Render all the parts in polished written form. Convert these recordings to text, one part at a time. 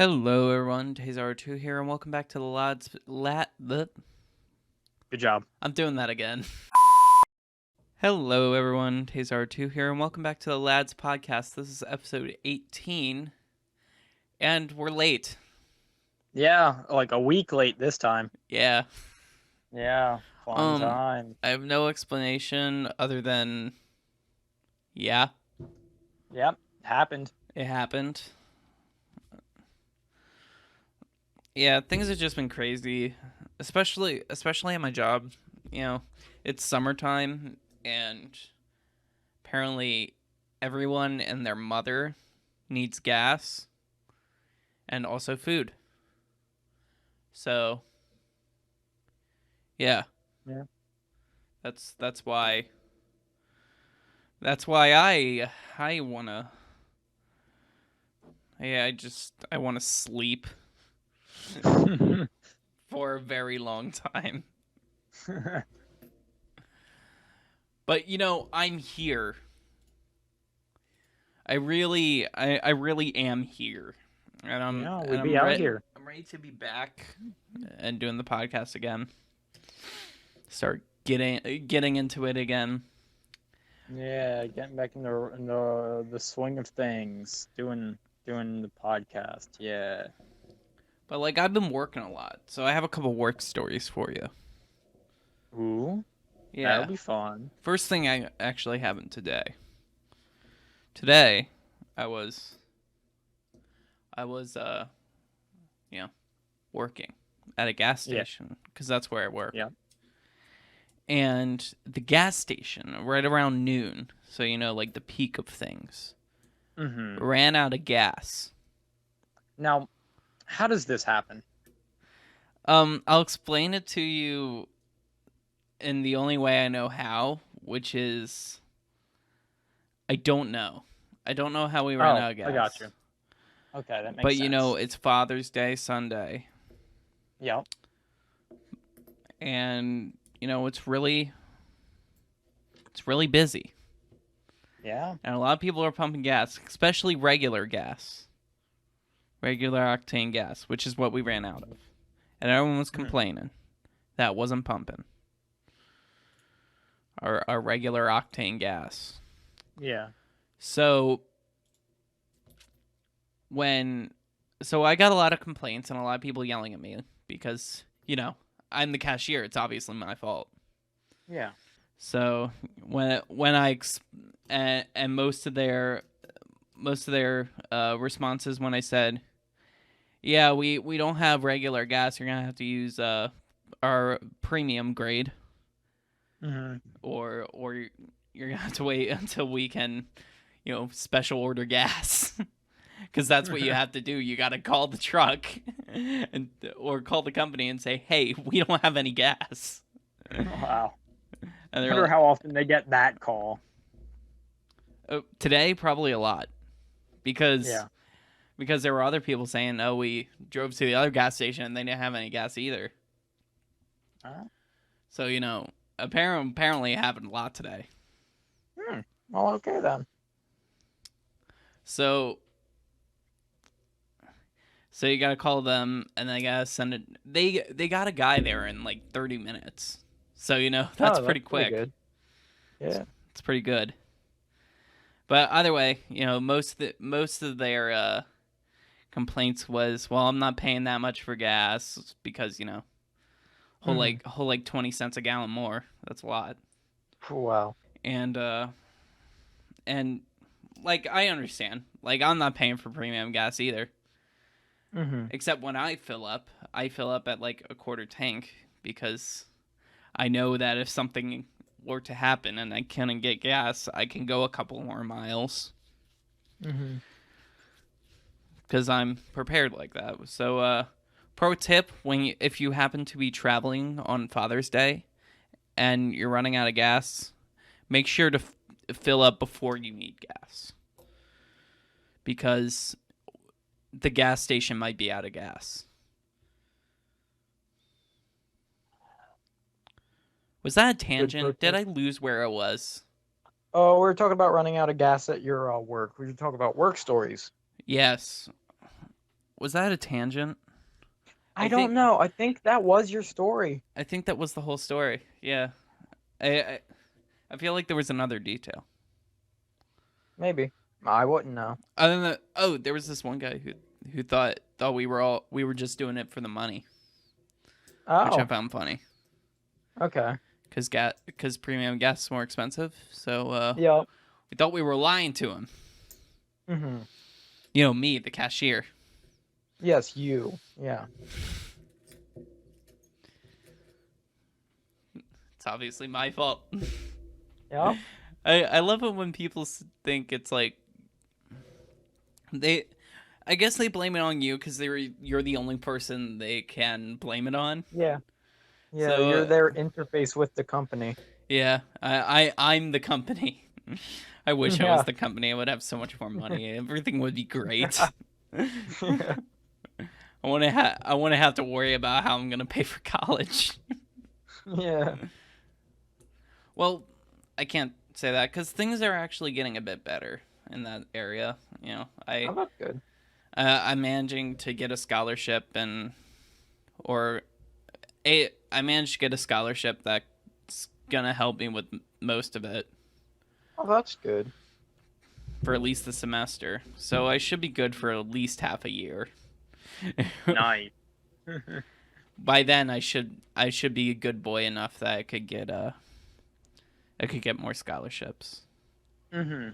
Hello, everyone. Tazar2 here, and welcome back to the Good job. I'm doing that again. Hello, everyone. Tazar2 here, and welcome back to the Lads Podcast. This is episode 18, and we're late. Yeah, like a week late this time. Yeah. Yeah, fun time. I have no explanation other than, yeah, Yep, happened. it happened. Yeah, things have just been crazy, especially at my job. You know, it's summertime, and apparently everyone and their mother needs gas and also food. So, yeah. Yeah. That's why I want to I want to sleep for a very long time. But I'm here. I really am here. And we'd be out here. I'm ready to be back and doing the podcast again. Start getting into it again. Yeah, getting back in the swing of things, doing the podcast. Yeah. But I've been working a lot, so I have a couple work stories for you. Ooh. Yeah. That'll be fun. First thing I actually happened today. Today, I was working at a gas station because that's where I work. Yeah. And the gas station, right around noon, so the peak of things, ran out of gas. Now, how does this happen? I'll explain it to you in the only way I know how, which is I don't know. I don't know how we ran out of gas. I got you. Okay, that makes sense. But it's Father's Day Sunday. Yep. And it's really busy. Yeah. And a lot of people are pumping gas, especially regular gas. Regular octane gas, which is what we ran out of. And everyone was complaining that wasn't pumping. Our regular octane gas. Yeah. So I got a lot of complaints and a lot of people yelling at me because, I'm the cashier. It's obviously my fault. Yeah. So when and most of their responses when I said, yeah, we don't have regular gas, you're gonna have to use our premium grade, or you're gonna have to wait until we can, special order gas. Because that's what you have to do. You got to call the truck or call the company and say, hey, we don't have any gas. Wow. And I wonder how often they get that call. Today, probably a lot. Because there were other people saying, oh, we drove to the other gas station and they didn't have any gas either. So, apparently it happened a lot today. Well, okay then. So you gotta call them, and they gotta send it. They got a guy there in 30 minutes. So that's pretty quick. Pretty good. Yeah, it's pretty good. But either way, most of their complaints was, well, I'm not paying that much for gas because whole 20 cents a gallon more. That's a lot. Wow. And I understand. I'm not paying for premium gas either. Except when I fill up at a quarter tank because I know that if something were to happen and I couldn't get gas, I can go a couple more miles. Because I'm prepared like that. So, pro tip: if you happen to be traveling on Father's Day and you're running out of gas, make sure to fill up before you need gas. Because the gas station might be out of gas. Was that a tangent? Did I lose where I was? Oh, we were talking about running out of gas at your work. We were talking about work stories. Yes. Was that a tangent? I don't know. I think that was your story. I think that was the whole story. Yeah. I I feel like there was another detail. Maybe. I wouldn't know. Other than there was this one guy who thought we were just doing it for the money, which I Oh, found funny okay. because premium gas is more expensive. So Yep. we thought we were lying to him. Mm-hmm. You know, me, the cashier. Yes, you. Yeah. It's obviously my fault. Yep. I love it when people think it's like they. I guess they blame it on you because you're the only person they can blame it on. Yeah. Yeah, So you're their interface with the company. yeah, I'm the company. I wish I was Yeah. the company. I would have so much more money. Everything would be great. Yeah. I want to have to worry about how I'm gonna pay for college. Yeah. Well, I can't say that because things are actually getting a bit better in that area. You know, Oh, that's good. I'm managing to get a scholarship or I managed to get a scholarship that's gonna help me with most of it Oh, that's good. for at least the semester. So I should be good for at least half a year. Nice. By then I should be a good boy enough that I could get more scholarships. Mm-hmm.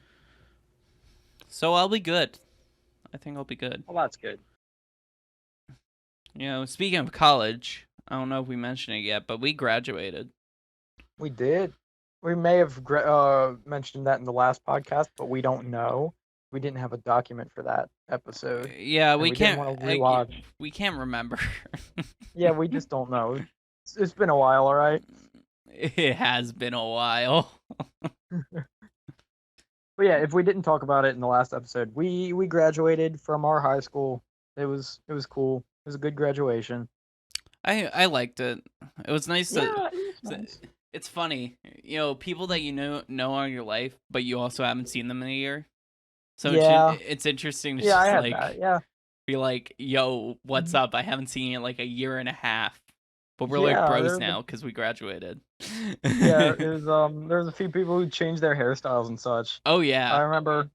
So I'll be good. I think I'll be good. Well, that's good. You know, speaking of college, I don't know if we mentioned it yet, but we graduated. We did. We may have mentioned that in the last podcast, but we don't know. We didn't have a document for that episode, Yeah, and we we didn't can't. want to rewatch. We can't remember. Yeah, we just don't know. It's been a while, all right. It has been a while. But yeah, if we didn't talk about it in the last episode, we graduated from our high school. It was cool. It was a good graduation. I liked it. It was nice to. Yeah, it was nice. It's funny, you know, people that you know all your life, but you also haven't seen them in a year. So Yeah, it's interesting to yeah, I just had like that. Yeah, be like, "Yo, what's Mhm. up? I haven't seen you in like a year and a half, but we're like yeah. bros now because we graduated." Yeah, there was a few people who changed their hairstyles and such. Oh I yeah. remember,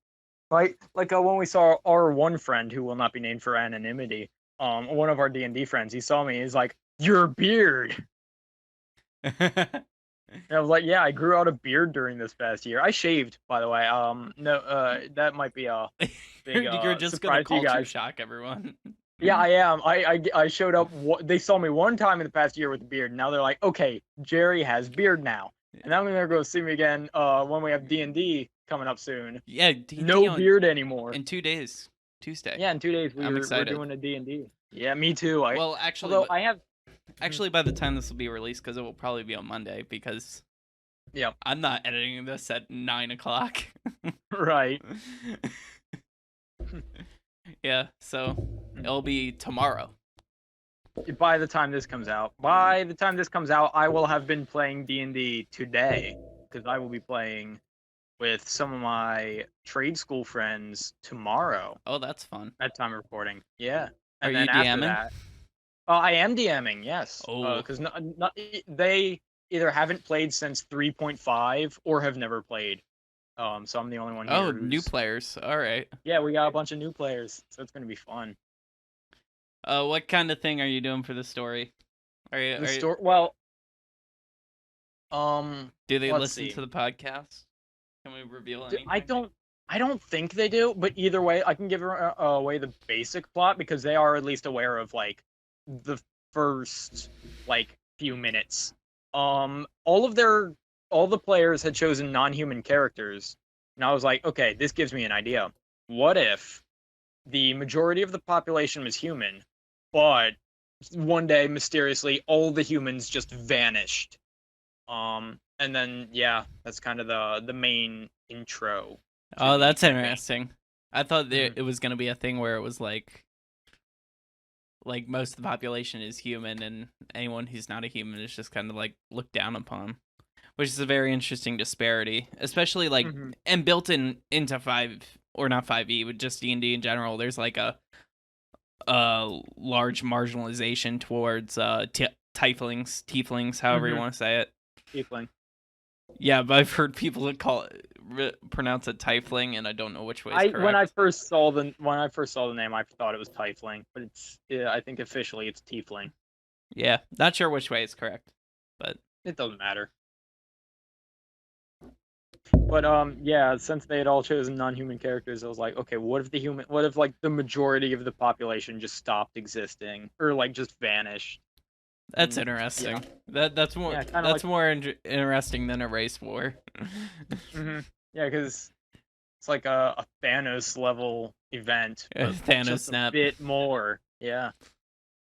like when we saw our one friend who will not be named for anonymity. One of our D&D friends, he saw me. He's like, "Your beard." And I was like, "Yeah, I grew out a beard during this past year. I shaved, by the way. No, that might be a big You're just gonna surprise to you culture guys. shock everyone. Yeah, I am. I showed up. They saw me one time in the past year with a beard. Now they're like, okay, Jerry has beard now, and I'm gonna go see me again. When we have D&D coming up soon. Yeah, D&D No beard anymore. in 2 days, Tuesday. Yeah, in 2 days I'm we're excited. doing a D&D. Yeah, me too. Well, Although I have. actually, by the time this will be released, because it will probably be on Monday, because Yeah. I'm not editing this at 9 o'clock. Right. Yeah, so it'll be tomorrow. By the time this comes out, I will have been playing D&D today because I will be playing with some of my trade school friends tomorrow Oh, that's fun. at time of recording. Yeah, Are and you then after DMing? that, I am DMing. Yes, Oh. because they either haven't played since 3.5 or have never played. So I'm the only one here. Oh, new players. All right. Yeah, we got a bunch of new players, so it's gonna be fun. What kind of thing are you doing for the story? The story. Well, do they let's listen see. to the podcast? Can we reveal anything? I don't think they do, but either way, I can give away the basic plot because they are at least aware of like the first like few minutes. All the players had chosen non-human characters, and I was like, okay, this gives me an idea. What if the majority of the population was human, but one day mysteriously all the humans just vanished? And then yeah, that's kind of the main intro. Oh, that's campaign. interesting. I thought Mhm. it was gonna be a thing where it was like most of the population is human, and anyone who's not a human is just kind of like looked down upon, which is a very interesting disparity, especially like Mhm. and built into 5 or not 5e, but just D&D in general. There's like large marginalization towards tieflings, however you Mm-hmm. want to say it. Tiefling. Yeah, but I've heard people that call it pronounce it tiefling, and I don't know which way is When I correct. first saw the name, I thought it was Tiefling, but I think officially it's Tiefling. Yeah, not sure which way is correct, but It doesn't matter. But yeah, since they had all chosen non-human characters, I was like, okay, what if like the majority of the population just stopped existing or like just vanished? that's And yeah, interesting. That's more yeah, kind of that's like, more interesting than a race war. yeah, because it's like a Thanos level event, but Thanos just a snap. bit more. Yeah,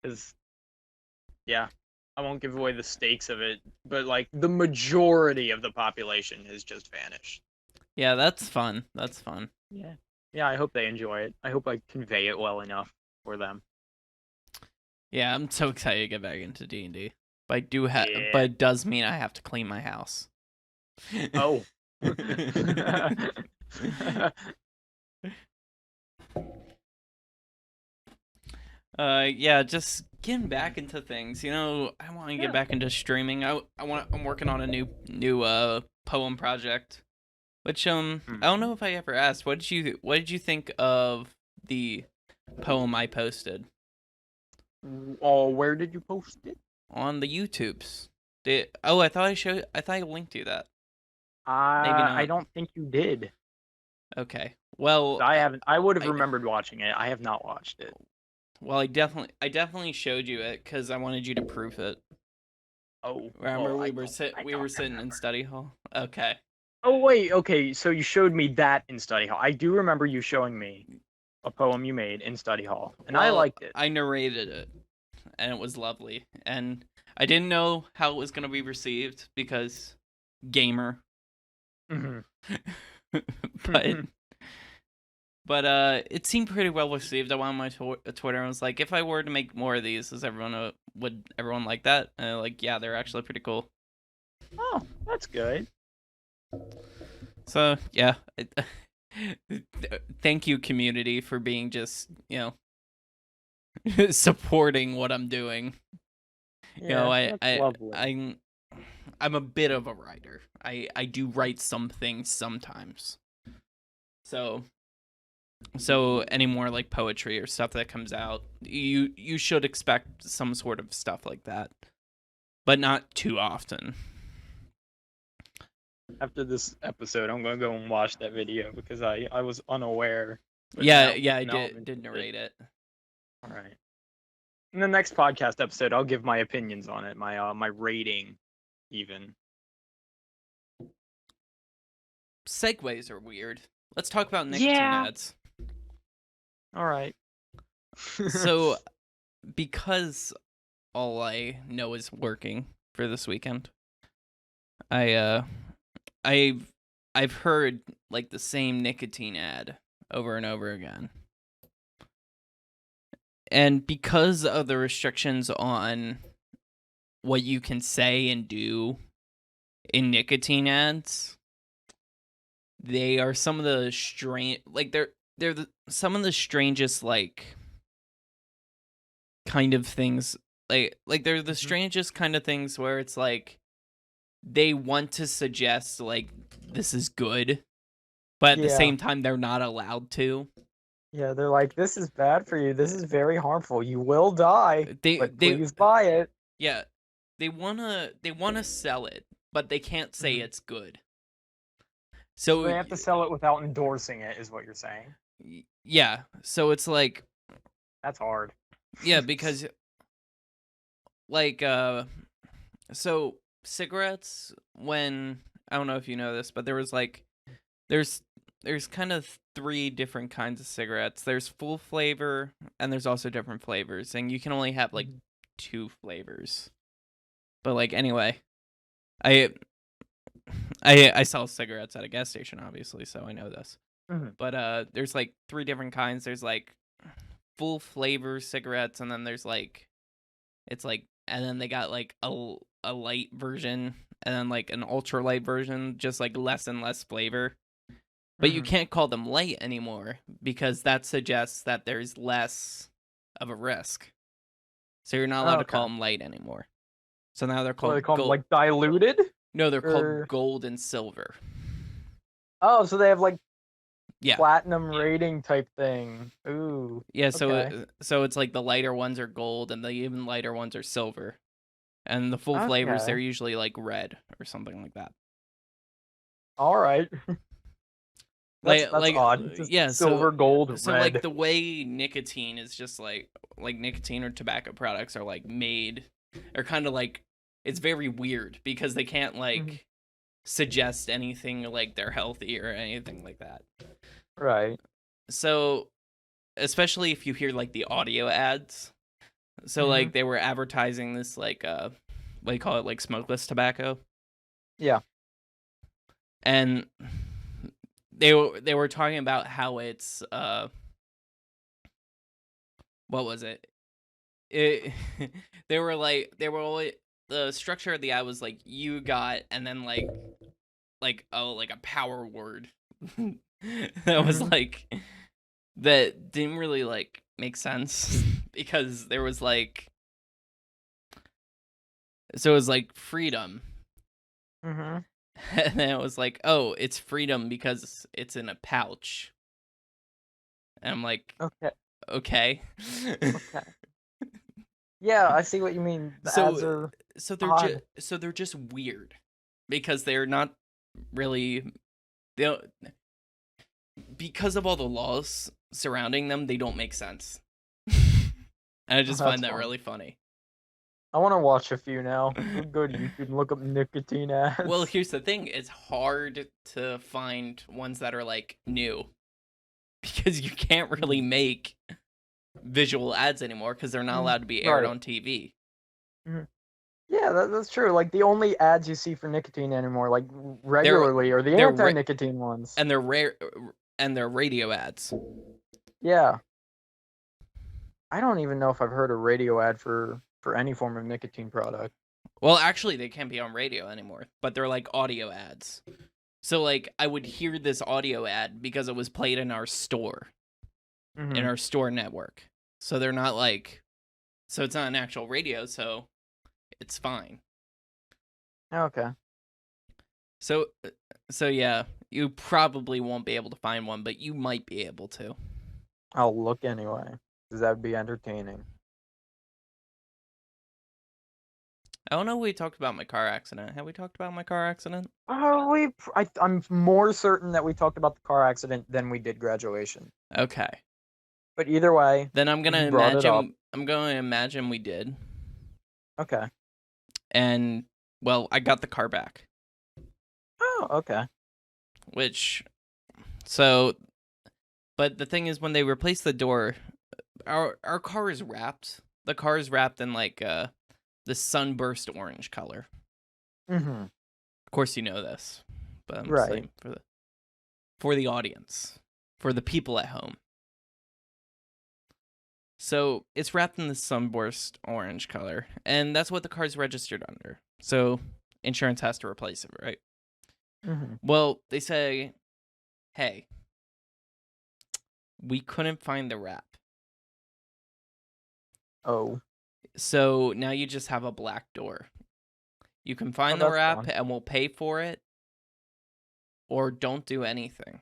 because yeah, I won't give away the stakes of it, but like the majority of the population has just vanished. Yeah, that's fun. That's fun. Yeah. Yeah, I hope they enjoy it. I hope I convey it well enough for them. Yeah, I'm so excited to get back into D&D. But but Yeah. it does mean I have to clean my house. Oh. Yeah, just getting back into things. I want to get Yeah. back into streaming. I'm working on a new poem project, which I don't know if I ever asked. What did you think of the poem I posted Oh, where did you post it? on the YouTubes? I thought I linked you that. Maybe I not. don't think you did. Okay. Well, I haven't. I would have I remembered watching it. I have not watched it. I definitely showed you it because I wanted you to proof it. Oh, Remember well, I we were don't sitting in remember. study hall. Okay. Oh wait, okay. So you showed me that in study hall. I do remember you showing me a poem you made in study hall, and I Well, liked it. I narrated it, and it was lovely. And I didn't know how it was gonna be received because gamer, Hmm. but it seemed pretty well received. I went on my Twitter and was like, if I were to make more of these, would everyone like that? And like, yeah, they're actually pretty cool. Oh, that's good. So yeah, thank you community for being just supporting what I'm doing. Yeah, I that's I lovely. I'm a bit of a writer. I do write some things sometimes. So any more like poetry or stuff that comes out, you should expect some sort of stuff like that, but not too often. After this episode, I'm gonna go and watch that video because I was unaware. But Yeah, I now I'm did interested. narrate it. All right. In the next podcast episode, I'll give my opinions on it, my rating, even. Segues are weird. Let's talk about nicotine Yeah. ads. All right. So, because all I know is working for this weekend, I I've I've heard like the same nicotine ad over and over again. And because of the restrictions on what you can say and do in nicotine ads, they are some of the some of the strangest like kind of things, like they're the Mhm. strangest kind of things where it's like they want to suggest like this is good, but at the Yeah. same time they're not allowed to. Yeah, they're like, this is bad for you. This is very harmful. You will die, They but they please buy it. yeah, they wanna sell it, but they can't say Mhm. it's good. So So they have to sell it without endorsing it, is what you're saying. yeah, so it's like That's hard. yeah, because like so cigarettes, when I don't know if you know this, but there's there's kind of three different kinds of cigarettes. There's full flavor and there's also different flavors, and you can only have like Mhm. two flavors. But like anyway, I I sell cigarettes at a gas station obviously, so I know this. Mhm. But there's like three different kinds. There's like full flavor cigarettes, and then there's like it's like and then they got like a light version and then like an ultra light version, just like less and less flavor. But you Mhm. can't call them light anymore because that suggests that there's less of a risk. So you're not allowed to Okay. call them light anymore. So now they're What do they called call them? gold. Like diluted? No, they're called Or gold and silver. oh, so they have like Yeah. platinum rating type thing. Ooh. Yeah, Okay. so it's like the lighter ones are gold and the even lighter ones are silver. And the full flavors, they're Okay. usually like red or something like that. All right. That's Like odd. Just yeah, silver, gold, so like red. the way nicotine is just like nicotine or tobacco products are like made are kind of like it's very weird because they can't Mhm. like suggest anything like they're healthy or anything like that. Right. So especially if you hear like the audio ads. So Hmm. like they were advertising this like what do you call it, like smokeless tobacco. Yeah. And they were talking about how it's what was it? It they were always the structure of the ad was like you got and then like oh like a power word that was Hmm. like that didn't really like make sense because there was like so it was like freedom Hmm. and then it was like oh it's freedom because it's in a pouch and I'm like Okay. okay. Okay. Yeah, I see what you mean. The ads so are just odd. so they're just weird because they're not really they don't, because of all the laws surrounding them they don't make sense. And I Oh, just that's find that fun. really funny. I want to watch a few now. Go to YouTube and look up nicotine Well, ads. here's the thing, it's hard to find ones that are like new because you can't really Mm. make visual ads anymore because they're not Mm. allowed to be aired Right. on TV. Mhm. Yeah, that's true. Like the only ads you see for nicotine anymore, like They're regularly, are the they're ra- anti-nicotine ones. and they're rare and they're radio ads. Yeah, I don't even know if I've heard a radio ad for any form of nicotine product. Well, actually, they can't be on radio anymore, but they're like audio ads. So, like, I would hear this audio ad because it was played in Hmm. our store network. So they're not like, so it's not an actual radio, so it's fine. Okay, So, so yeah, you probably won't be able to find one, but you might be able to. I'll look anyway, because that'd be entertaining. I don't know if we talked about my car accident. Have we talked about my car accident? I'm more certain that we talked about the car accident than we did graduation. Okay. But either way, Then you brought it up. I'm going to imagine we did. Okay. And, well, I got the car back, Oh, okay. which, so but the thing is, when they replaced the door, our car is wrapped. The car is wrapped in like the sunburst orange color. Hmm. Of course, you know this, but I'm Right. saying for the audience, for the people at home. So it's wrapped in the sunburst orange color, and that's what the car's registered under. So insurance has to replace it, right? Hmm. Well, they say, hey, we couldn't find the wrap. Oh. So now you just have a black door. You can Oh, find the that's wrap fun. and we'll pay for it, or don't do anything.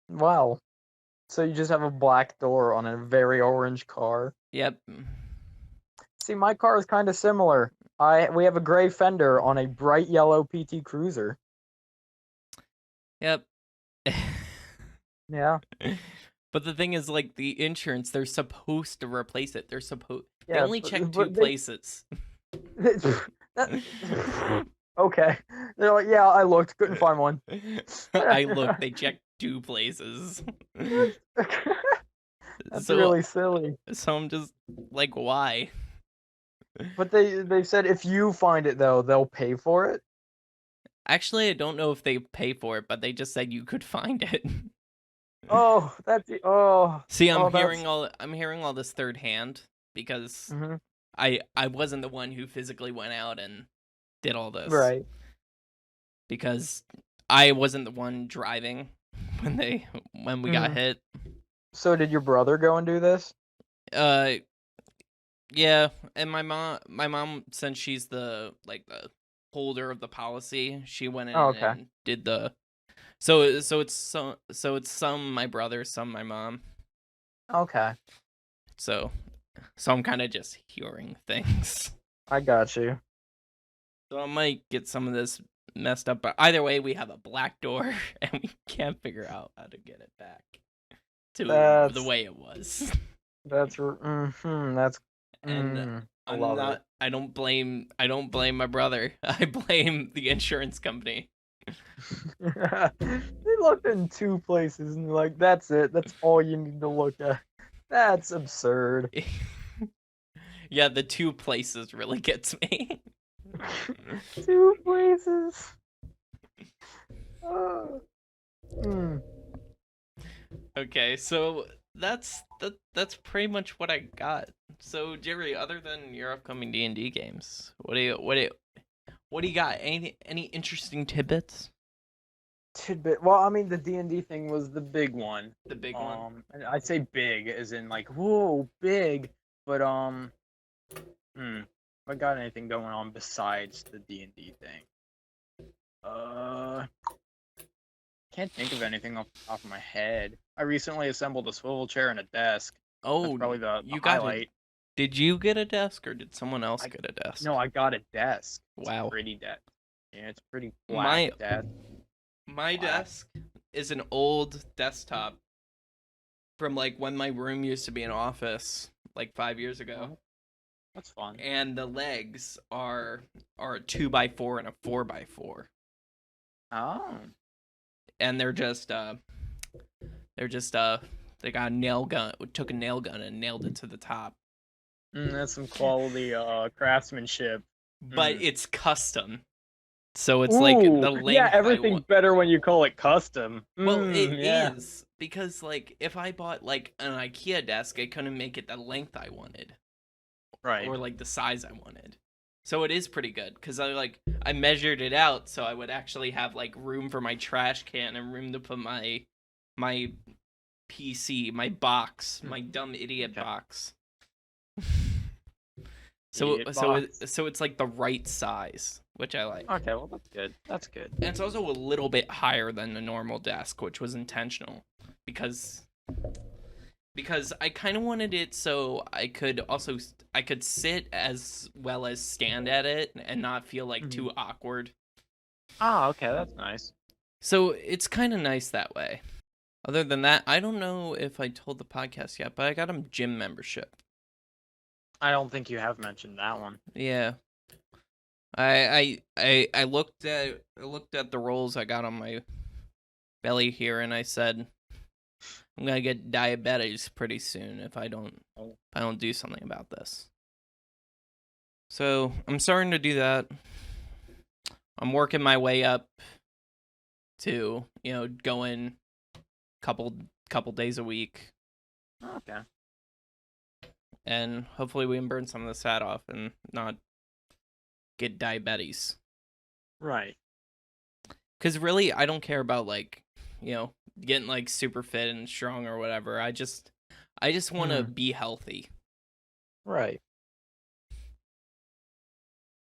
Wow. So you just have a black door on a very orange car. Yep. See, my car is kind of similar. We have a gray fender on a bright yellow PT Cruiser. Yep. Yeah. But the thing is, like, the insurance, they're supposed to replace it. They Yeah, only check two but they places. that, okay. They're like, yeah, I looked, couldn't find one. I looked, they checked two places. That's so really silly. so I'm just like, why? But they said if you find it though, they'll pay for it. Actually, I don't know if they pay for it, but they just said you could find it. Oh, See, that's I'm hearing all this third hand because hmm I wasn't the one who physically went out and did all this right. because I wasn't the one driving when we got Mhm. hit. So did your brother go and do this? Uh, yeah, and my mom, since she's the holder of the policy, she went Oh, in okay. and did the. So it's some my brother, some my mom. Okay. So so I'm kind of just hearing things. I got you. So I might get some of this messed up, but either way, we have a black door and we can't figure out how to get it back to the That's way it was. that's And I I'm love it. not. I don't blame my brother. I blame the insurance company. They looked in two places and they're like, that's it. That's all you need to look at. That's absurd. Yeah, the two places really gets me. Two places. Uh, hmm. Okay, so that's pretty much what I got. So Jerry, other than your upcoming D&D games, what do you got? Any interesting tidbits? Tidbit. Well, I mean, the D&D thing was the big one. The big one. And I say big as in like, whoa, big. But if I got anything going on besides the D&D thing? Uh, can't think of anything off the top of my head. I recently assembled a swivel chair and a desk. That's Oh, probably the you got it. highlight. Did you get a desk or did someone else I get a desk? No, I got a desk. It's a Wow. pretty desk. Yeah, it's a pretty black My desk. my Black. desk is an old desktop from when my room used to be an office 5 years ago. Oh, that's fun. And the legs are a 2x4 and a 4x4. Oh. And they got a nail gun, took a nail gun and nailed it to the top. That's some quality craftsmanship. But it's custom. So it's like Ooh, the yeah, length I everything's want. better when you call it custom. Well, it Yeah. is because if I bought an IKEA desk, I couldn't make it the length I wanted Right. or the size I wanted. So it is pretty good because I measured it out so I would actually have room for my trash can and room to put my PC, my box, my dumb idiot Okay. box. Idiot box. So it's the right size, which I like. Okay, well that's good. That's good. And it's also a little bit higher than the normal desk, which was intentional because I kind of wanted it so I could sit as well as stand at it and not feel too awkward. Ah, okay, that's nice. So it's kind of nice that way. Other than that, I don't know if I told the podcast yet, but I got a gym membership. I don't think you have mentioned that one. Yeah. I looked at the rolls I got on my belly here and I said I'm gonna get diabetes pretty soon if I don't do something about this. So I'm starting to do that. I'm working my way up to going couple days a week, Okay. and hopefully we can burn some of the fat off and not get diabetes. Right. Because really, I don't care about getting super fit and strong or whatever. I just want to be healthy. Right.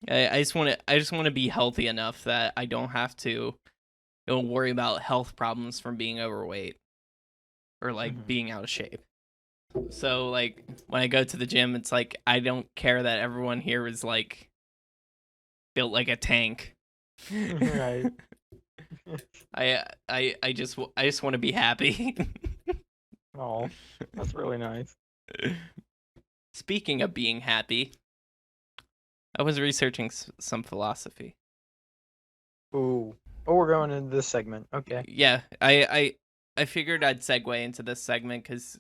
I just want to be healthy enough that I don't have to worry about health problems from being overweight or being out of shape. So when I go to the gym, it's I don't care that everyone here is built like a tank. Right. I just want to be happy. Oh, that's really nice. Speaking of being happy, I was researching some philosophy. Ooh. Oh, we're going into this segment. Okay. Yeah, I figured I'd segue into this segment because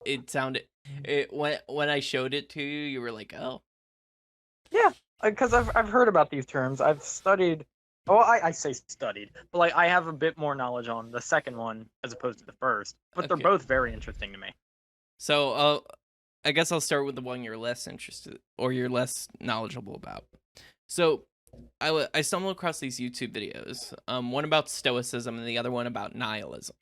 it sounded when I showed it to you, you were like, oh. Yeah, because I've heard about these terms. I've studied. Oh, I say studied, but I have a bit more knowledge on the second one as opposed to the first. But they're Okay. both very interesting to me. So I guess I'll start with the one you're less interested or you're less knowledgeable about. So I stumbled across these YouTube videos, one about Stoicism and the other one about nihilism.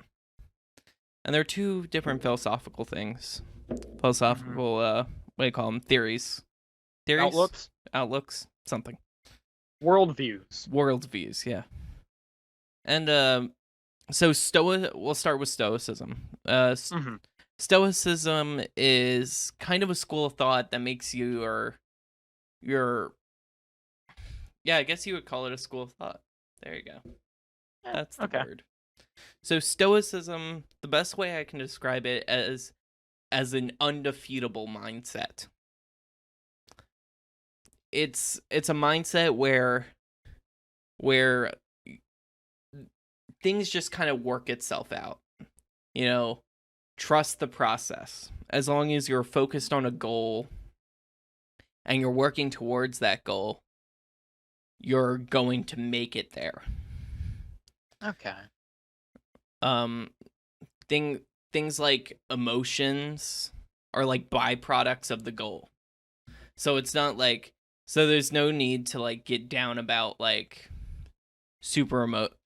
And they're two different philosophical things. Mm-hmm. Philosophical, what do you call them? Theories. Theories? Outlooks, Outlooks? Something. worldviews. Worldviews, yeah. And, we'll start with Stoicism. Mm-hmm. Stoicism is kind of a school of thought that makes your yeah, I guess you would call it a school of thought. There you go. Yeah, That's the okay. word. So Stoicism, the best way I can describe it as an undefeatable mindset. It's a mindset where things just kind of work itself out. You know, trust the process. As long as you're focused on a goal and you're working towards that goal, you're going to make it there. Okay. Um things like emotions are like byproducts of the goal. So it's not like so there's no need to like get down about like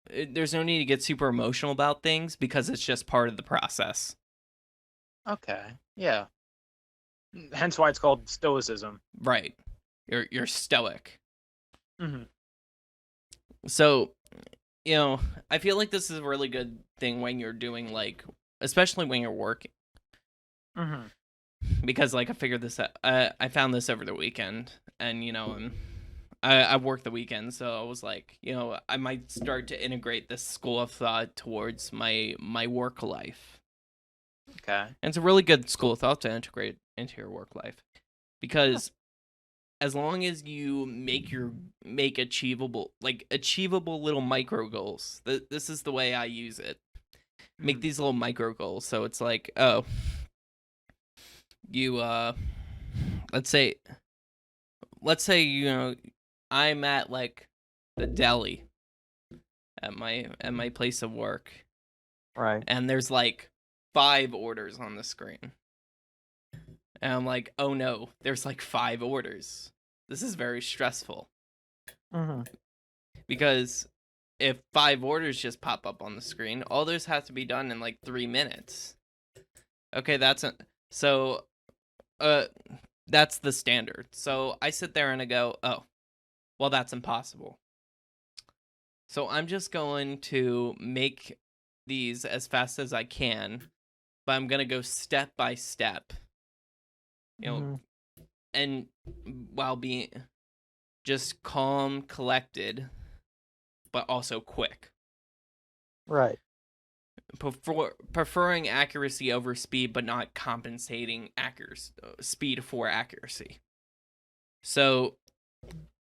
there's no need to get super emotional about things because it's just part of the process. Okay. Yeah. Hence why it's called Stoicism. Right. You're stoic. Mm-hmm. So, I feel like this is a really good thing when you're doing like especially when you're working Mm-hmm. because like I figured this out. I found this over the weekend and I work the weekend, so I was like, I might start to integrate this school of thought towards my work life. Okay. And it's a really good school of thought to integrate into your work life because as long as you make achievable little micro goals. This is the way I use it. Make Mm-hmm. these little micro goals. So it's like, oh, you let's say I'm at like the deli at my place of work Right. and there's like 5 orders on the screen. And I'm like, "Oh no, there's like 5 orders. This is very stressful." Mm-hmm. Because if 5 orders just pop up on the screen, all those have to be done in like 3 minutes. Okay, so uh that's the standard. So I sit there and I go, "Oh, well that's impossible." So I'm just going to make these as fast as I can, but I'm going to go step by step. You know, Mm-hmm. and while being just calm, collected, but also quick. Right. Preferring accuracy over speed, but not compensating speed for accuracy. So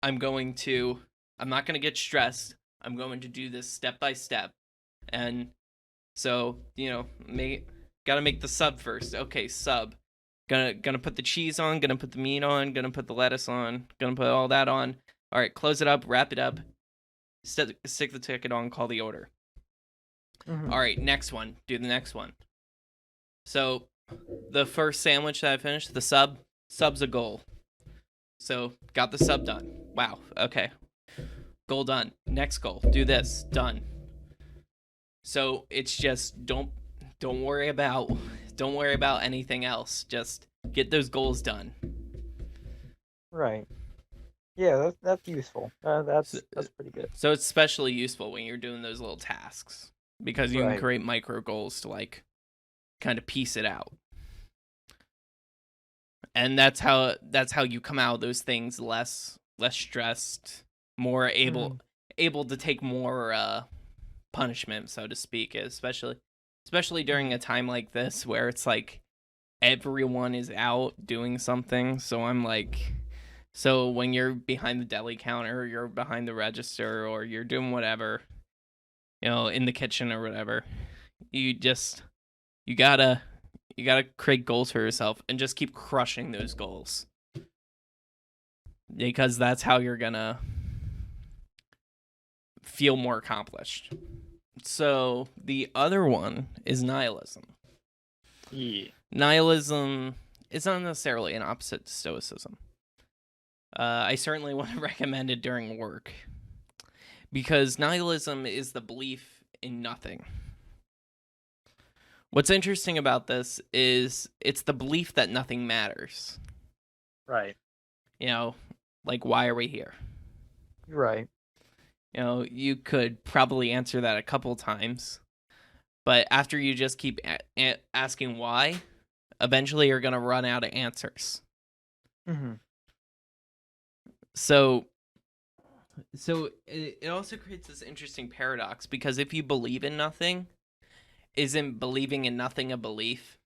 I'm not going to get stressed. I'm going to do this step by step. And so, gotta make the sub first. Okay, sub. Gonna put the cheese on, gonna put the meat on, gonna put the lettuce on, gonna put all that on. All right, close it up, wrap it up, stick the ticket on, call the order. Mm-hmm. All right, next one. Do the next one. So, the first sandwich that I finished, the sub's a goal. So, got the sub done. Wow. Okay. Goal done. Next goal. Do this. Done. So, it's just don't worry about anything else. Just get those goals done. Right. Yeah, that's useful. So, That's pretty good. so it's especially useful when you're doing those little tasks because you can Right. create micro goals to like kind of piece it out. And that's how you come out of those things less stressed, more Mm-hmm. able to take more punishment, so to speak, especially during Mm-hmm. a time like this where it's like everyone is out doing something. So when you're behind the deli counter, you're behind the register, or you're doing whatever, in the kitchen or whatever, you just you gotta create goals for yourself and just keep crushing those goals because that's how you're gonna feel more accomplished. So the other one is nihilism. Yeah. Nihilism is not necessarily an opposite to stoicism. I certainly want to recommend it during work because nihilism is the belief in nothing. What's interesting about this is it's the belief that nothing matters. Right. You know, like, why are we here? Right. You know, you could probably answer that a couple times, but after you just keep asking why, eventually you're going to run out of answers. Mm-hmm. So it also creates this interesting paradox, because if you believe in nothing, isn't believing in nothing a belief?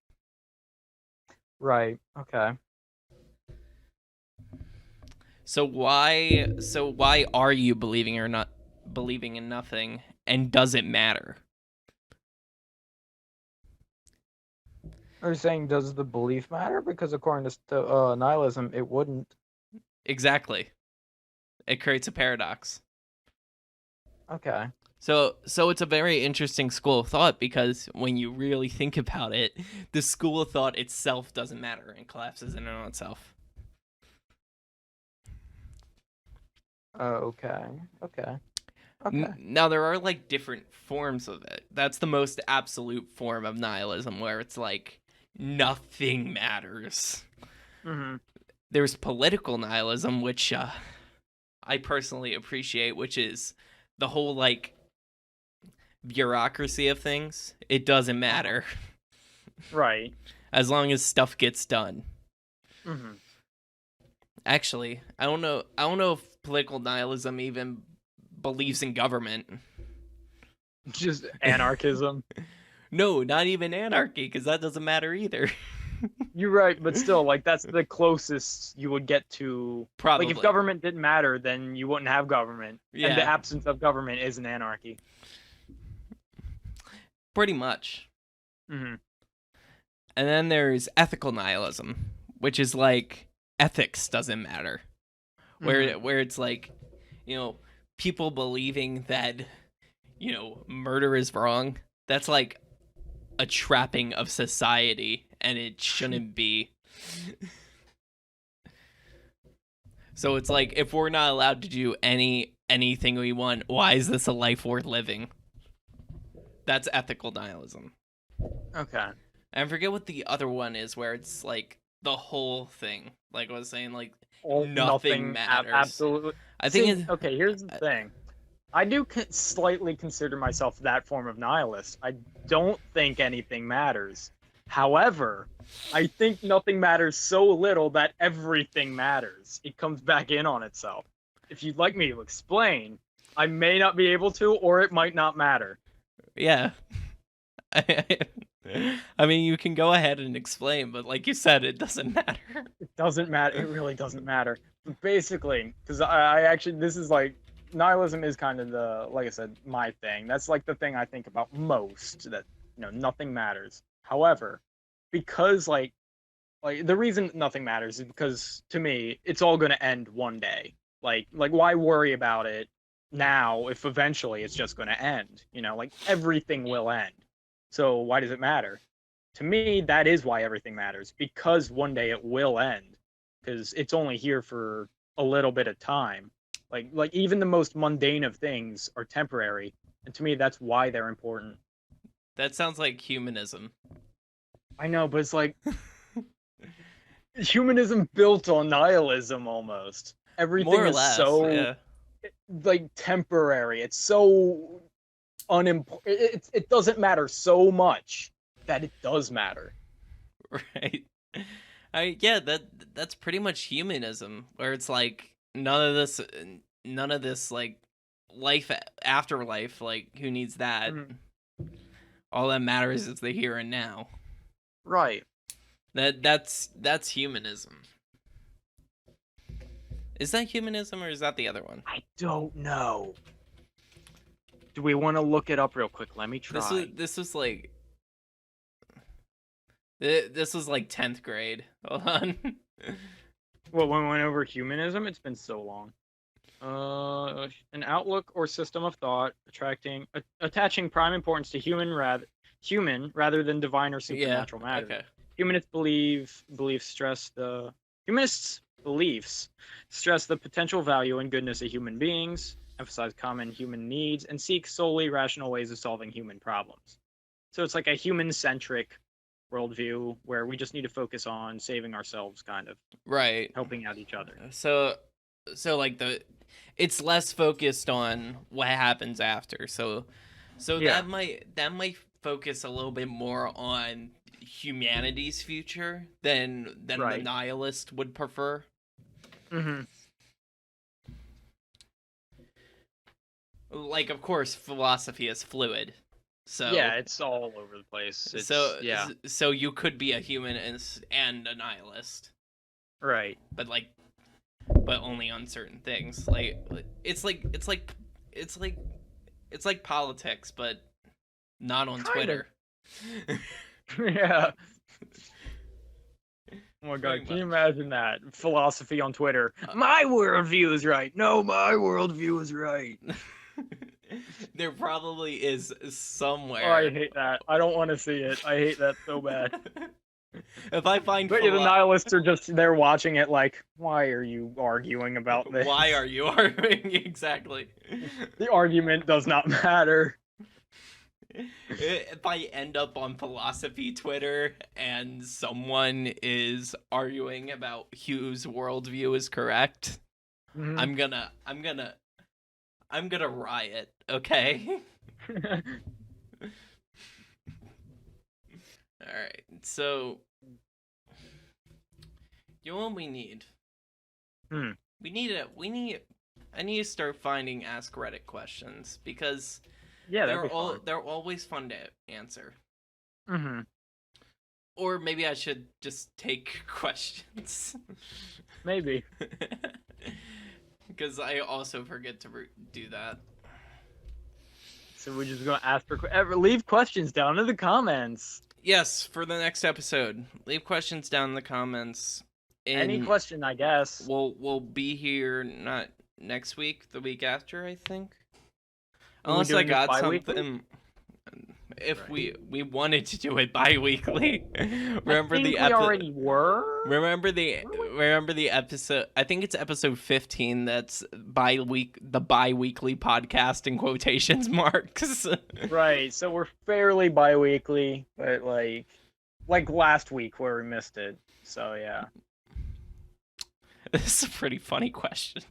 Right. Okay. So why are you believing or not believing in nothing, and does it matter? Are you saying does the belief matter? Because according to nihilism, it wouldn't. Exactly. It creates a paradox. Okay. So it's a very interesting school of thought, because when you really think about it, the school of thought itself doesn't matter and collapses in and on itself. Okay. Okay. Okay. Now there are like different forms of it. That's the most absolute form of nihilism, where it's like nothing matters. Mm-hmm. There's political nihilism, which I personally appreciate, which is the whole like bureaucracy of things. It doesn't matter Right. as long as stuff gets done. Mm-hmm. Actually, I don't know. I don't know if political nihilism even believes in government. Just anarchism. No, not even anarchy, because that doesn't matter either. You're right, but still, like that's the closest you would get to. Probably. Like if government didn't matter, then you wouldn't have government, and the Yeah, absence of government is an anarchy. pretty much. Mm-hmm. And then there's ethical nihilism, which is like ethics doesn't matter. Where it's like, you know, people believing that, you know, murder is wrong. That's like a trapping of society, and it shouldn't be. So it's like, if we're not allowed to do anything we want, why is this a life worth living? That's ethical nihilism. Okay. And I forget what the other one is, where it's like the whole thing. Like I was saying, like Well, nothing matters. Absolutely. I think See, it's okay, here's the thing. I do slightly consider myself that form of nihilist. I don't think anything matters. However, I think nothing matters so little that everything matters. It comes back in on itself. If you'd like me to explain, I may not be able to, or it might not matter. yeah. I mean, you can go ahead and explain, but like you said, it doesn't matter. It doesn't matter. It really doesn't matter. But basically, because I actually, this is like, nihilism is kind of the, like I said, my thing. That's like the thing I think about most, that, nothing matters. However, because like the reason nothing matters is because to me, it's all going to end one day. Like why worry about it now if eventually it's just going to end? Like everything will end. So why does it matter? To me, that is why everything matters, because one day it will end, because it's only here for a little bit of time. Like even the most mundane of things are temporary, and to me, that's why they're important. That sounds like humanism. I know, but it's like humanism built on nihilism almost. Everything More or is less, so yeah. like temporary. It's so unimportant. It doesn't matter so much that it does matter. Right. Yeah, that's pretty much humanism, where it's like none of this like life afterlife, like who needs that? Mhm. All that matters is the here and now. Right. That's humanism. Is that humanism, or is that the other one? I don't know. Do we want to look it up real quick? Let me try. This was like this was like 10th grade. Hold on. Well, when we went over humanism, it's been so long. An outlook or system of thought attaching prime importance to human rather than divine or Yeah. supernatural matter. Okay. Humanists beliefs stress the potential value and goodness of human beings, emphasize common human needs, and seek solely rational ways of solving human problems. So it's like a human-centric worldview where we just need to focus on saving ourselves, kind of Right. helping out each other. So like it's less focused on what happens after. So Yeah. that might focus a little bit more on humanity's future than the Right. nihilist would prefer. Mm-hmm. Like, of course, philosophy is fluid. So Yeah, it's all over the place. It's so yeah. so you could be a human and a nihilist, Right. but only on certain things. Like it's like politics, but not on Kind of. Twitter. Yeah. Oh my Pretty god, can you much. imagine that? Philosophy on Twitter. My worldview is right. No, my worldview is right. There probably is Oh, I somewhere. hate that. I don't want to see it. I hate that so bad. If I find But yeah, the nihilists are just there watching it like, why are you arguing about this? why are you arguing exactly? The argument does not matter. If I end up on philosophy Twitter and someone is arguing about whose worldview is correct, Mhm. I'm gonna riot, okay? Alright, so you know what we need? Hmm. I need to start finding Ask Reddit questions because Yeah, that'd be fun. they're always fun to answer. Mm-hmm. Or maybe I should just take questions. Maybe. Because I also forget to do that. So we're just gonna ask for leave questions down in the comments. Yes, for the next episode, leave questions down in the comments. Any question, I guess. We'll be here not next week, the week after, I think. Are we Unless I doing this got bi-weekly? something. If Right. we wanted to do it bi-weekly. Remember I think the we already were. Remember the Were we? episode, I think it's episode 15, that's the bi-weekly podcast in quotations marks. Right. So we're fairly bi-weekly, but like last week where we missed it. So yeah. This is a pretty funny question.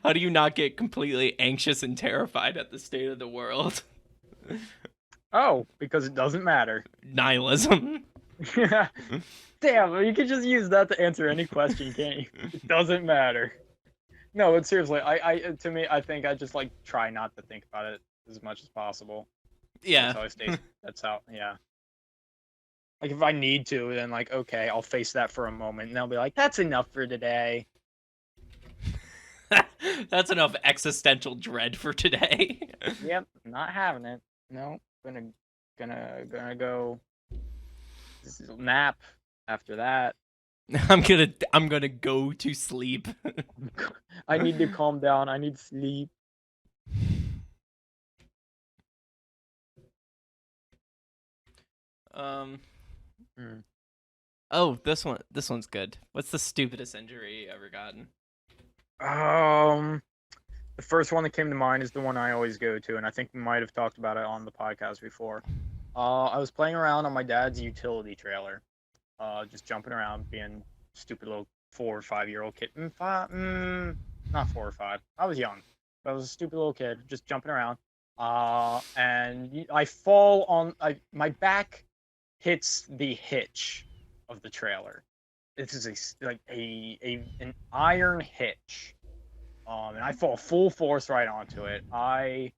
How do you not get completely anxious and terrified at the state of the world? Oh, because it doesn't matter. Nihilism. Damn, you could just use that to answer any question, can't you? It doesn't matter. No, but seriously, to me, I think I just like try not to think about it as much as possible. Yeah. That's how I stay. That's how, yeah. Like if I need to, then like okay, I'll face that for a moment, and I'll be like, that's enough for today. That's enough existential dread for today. Yep, not having it. No, gonna go nap after that. I'm gonna go to sleep. I need to calm down. I need sleep. Hmm. Oh, this one's good. What's the stupidest injury you ever gotten? The first one that came to mind is the one I always go to, and I think we might have talked about it on the podcast before. I was playing around on my dad's utility trailer, just jumping around, being stupid little 4 or 5 year old kid. Not 4 or 5. I was young. But I was a stupid little kid, just jumping around. And I fall on. My back hits the hitch of the trailer. This is like an iron hitch. And I fall full force right onto it. I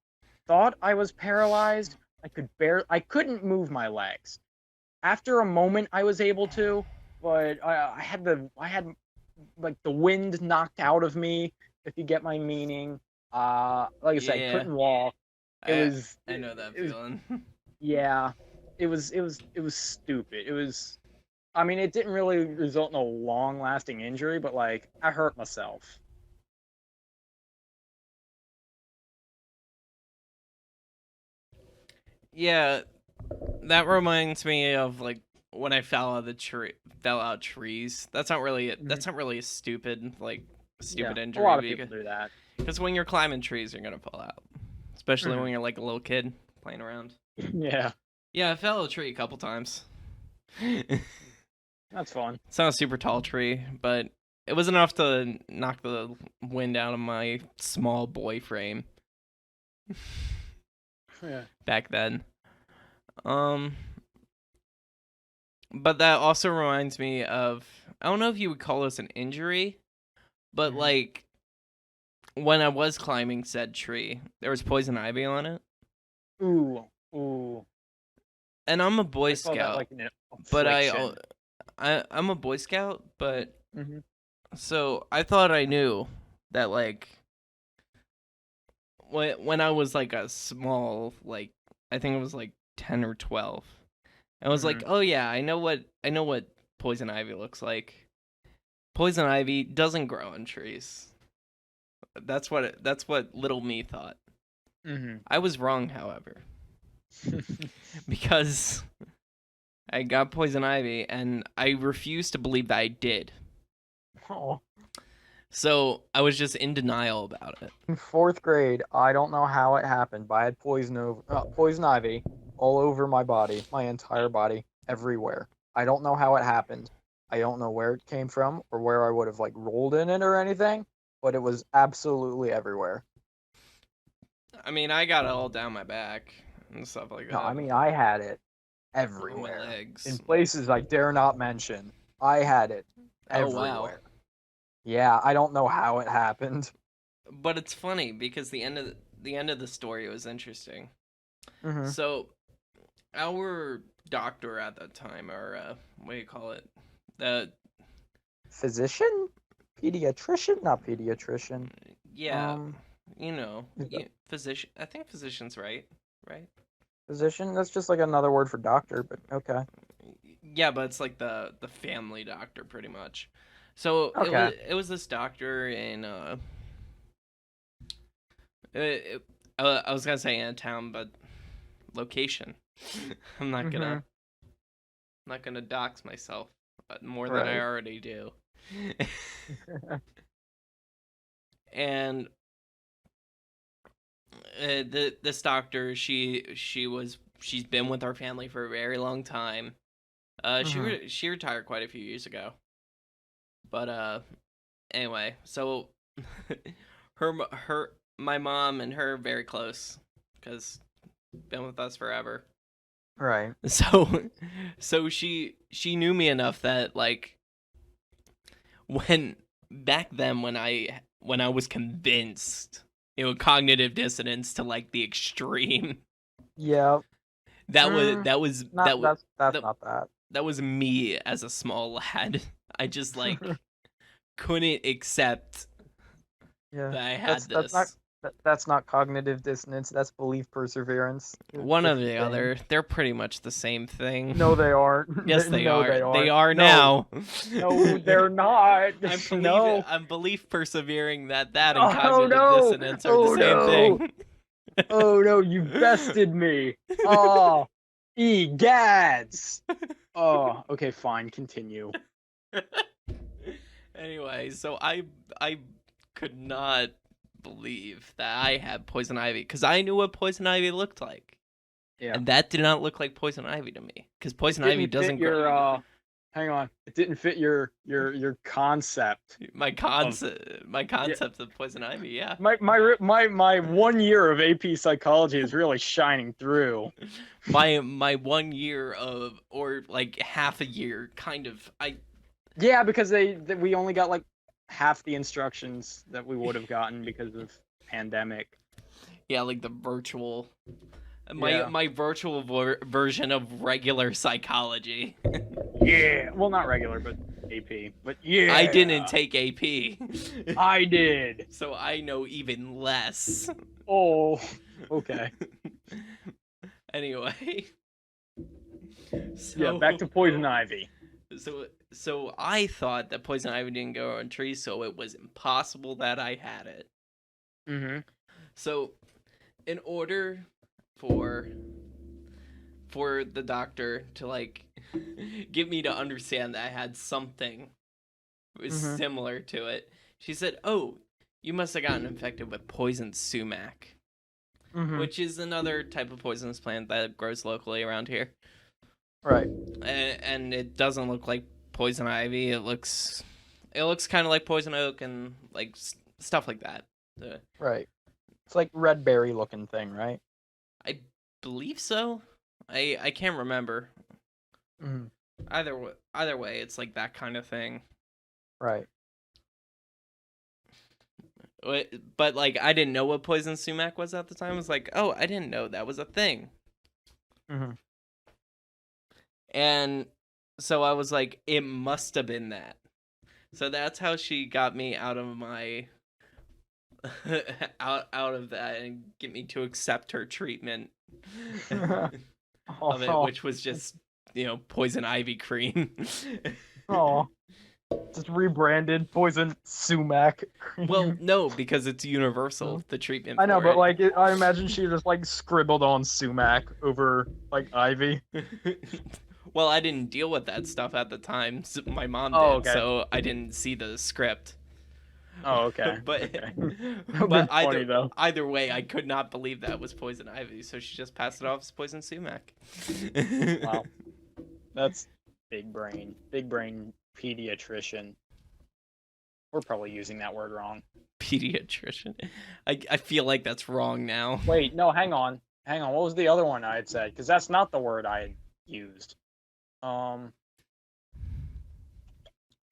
thought I was paralyzed. I couldn't move my legs. After a moment, I was able to, but I had like the wind knocked out of me. If you get my meaning, like I said, I couldn't walk. I know that feeling. Yeah, it was stupid. It was. I mean, it didn't really result in a long-lasting injury, but like I hurt myself. Yeah, that reminds me of like when I fell out trees. That's not really that's not really a stupid Yeah, injury. a lot of people do that. Because when you're climbing trees, you're gonna fall out, especially Mhm. when you're like a little kid playing around. Yeah. Yeah, I fell a tree a couple times. It's That's fun. not a super tall tree, but it was enough to knock the wind out of my small boy frame Yeah. back then. Um, but that also reminds me of, I don't know if you would call this an injury, but Mhm. like when I was climbing said tree, there was poison ivy on it. Ooh, ooh. And I'm a Boy I call that Scout, like an but affliction. I'm a Boy Scout, but Hmm. so I thought I knew that like when I was like a small, like I think it was like 10 or 12. I was Hmm. like, "Oh yeah, I know what poison ivy looks like. Poison ivy doesn't grow on trees." That's what little me thought. Hmm. I was wrong, however, because I got poison ivy and I refused to believe that I did. Oh. So, I was just in denial about it. In fourth grade, I don't know how it happened, but I had poison ivy all over my body, my entire body, everywhere. I don't know how it happened. I don't know where it came from or where I would have like rolled in it or anything, but it was absolutely everywhere. I mean, I got it all down my back and stuff like No, I that. mean I had it On my everywhere. In legs. places I dare not mention. I had it Oh wow. everywhere. Yeah, I don't know how it happened. But it's funny because the end of the story was interesting. Hmm. So, our doctor at that time, or what do you call it? The Physician? Pediatrician? Not pediatrician. yeah, Um, you know, is that physician. I think physician's right, right? physician? That's just like another word for doctor, but okay. Yeah, but it's like the family doctor pretty much. So Okay. it was this doctor in it, I was gonna say in a town, but location. I'm Hmm. not gonna dox myself more than I Right. already do. And this doctor, she's been with our family for a very long time. Hmm. She retired quite a few years ago. But anyway, so her my mom and her are very close because been with us forever. Right. So she knew me enough that like when back then when I was convinced, cognitive dissonance to like the extreme. Yeah. That was Mm, that was not that's that, not that. that was me as a small lad. I just like couldn't accept Yeah. that I That's had that's not this. that's not cognitive dissonance. That's belief perseverance. One or Different the thing. other, they're pretty much the same thing. No, they aren't. Yes, they No, are. they They aren't. are No, now. no, they're not. No. I'm belief persevering that and Oh cognitive no! dissonance are the Oh same no! thing. Oh no! You bested me. Oh, egads. Oh, okay, fine. Continue. Anyway, so I could not believe that I had poison ivy because I knew what poison ivy looked like, Yeah. and that did not look like poison ivy to me because It poison ivy didn't fit doesn't grow. your hang on. It didn't fit your concept of My yeah. concept of poison ivy, yeah. My 1 year of AP psychology is really shining through. My 1 year of or like half a year kind of I Yeah, because we only got like half the instructions that we would have gotten because of pandemic. yeah, like the virtual Yeah. my virtual version of regular psychology. Yeah. Well, not regular, but AP. But I didn't yeah, take AP. I did. So I know even less. Oh, okay. Anyway, Yeah, so back to poison ivy. so I thought that poison ivy didn't grow on trees, so it was impossible that I had it. Mm-hmm. So in order for the doctor to like get me to understand that I had something was Mm-hmm. similar to it, she said, "Oh, you must have gotten infected with poison sumac." Mm-hmm. which is another type of poisonous plant that grows locally around here. Right. And it doesn't look like poison ivy. It looks kind of like poison oak and like stuff like that. Right. It's like red berry looking thing, right? I believe so. I can't remember. Mm-hmm. Either way, it's like that kind of thing. Right. But like I didn't know what poison sumac was at the time. I was like, oh, I didn't know that was a thing. Mm-hmm. And so I was like, it must have been that. So that's how she got me out of my out of that and get me to accept her treatment of it, which was just poison ivy cream. Oh, just rebranded poison sumac cream. Well, no, because it's universal. The treatment. I know, for but it. like, I imagine she just like scribbled on sumac over like ivy. Well, I didn't deal with that stuff at the time. So my mom did, Oh, okay. so I didn't see the script. Oh, okay. but okay. but funny, though. either way, I could not believe that was poison ivy, so she just passed it off as poison sumac. Wow, that's big brain pediatrician. We're probably using that word wrong. Pediatrician. I feel like that's wrong now. Wait, no, hang on. What was the other one I had said? Because that's not the word I had used.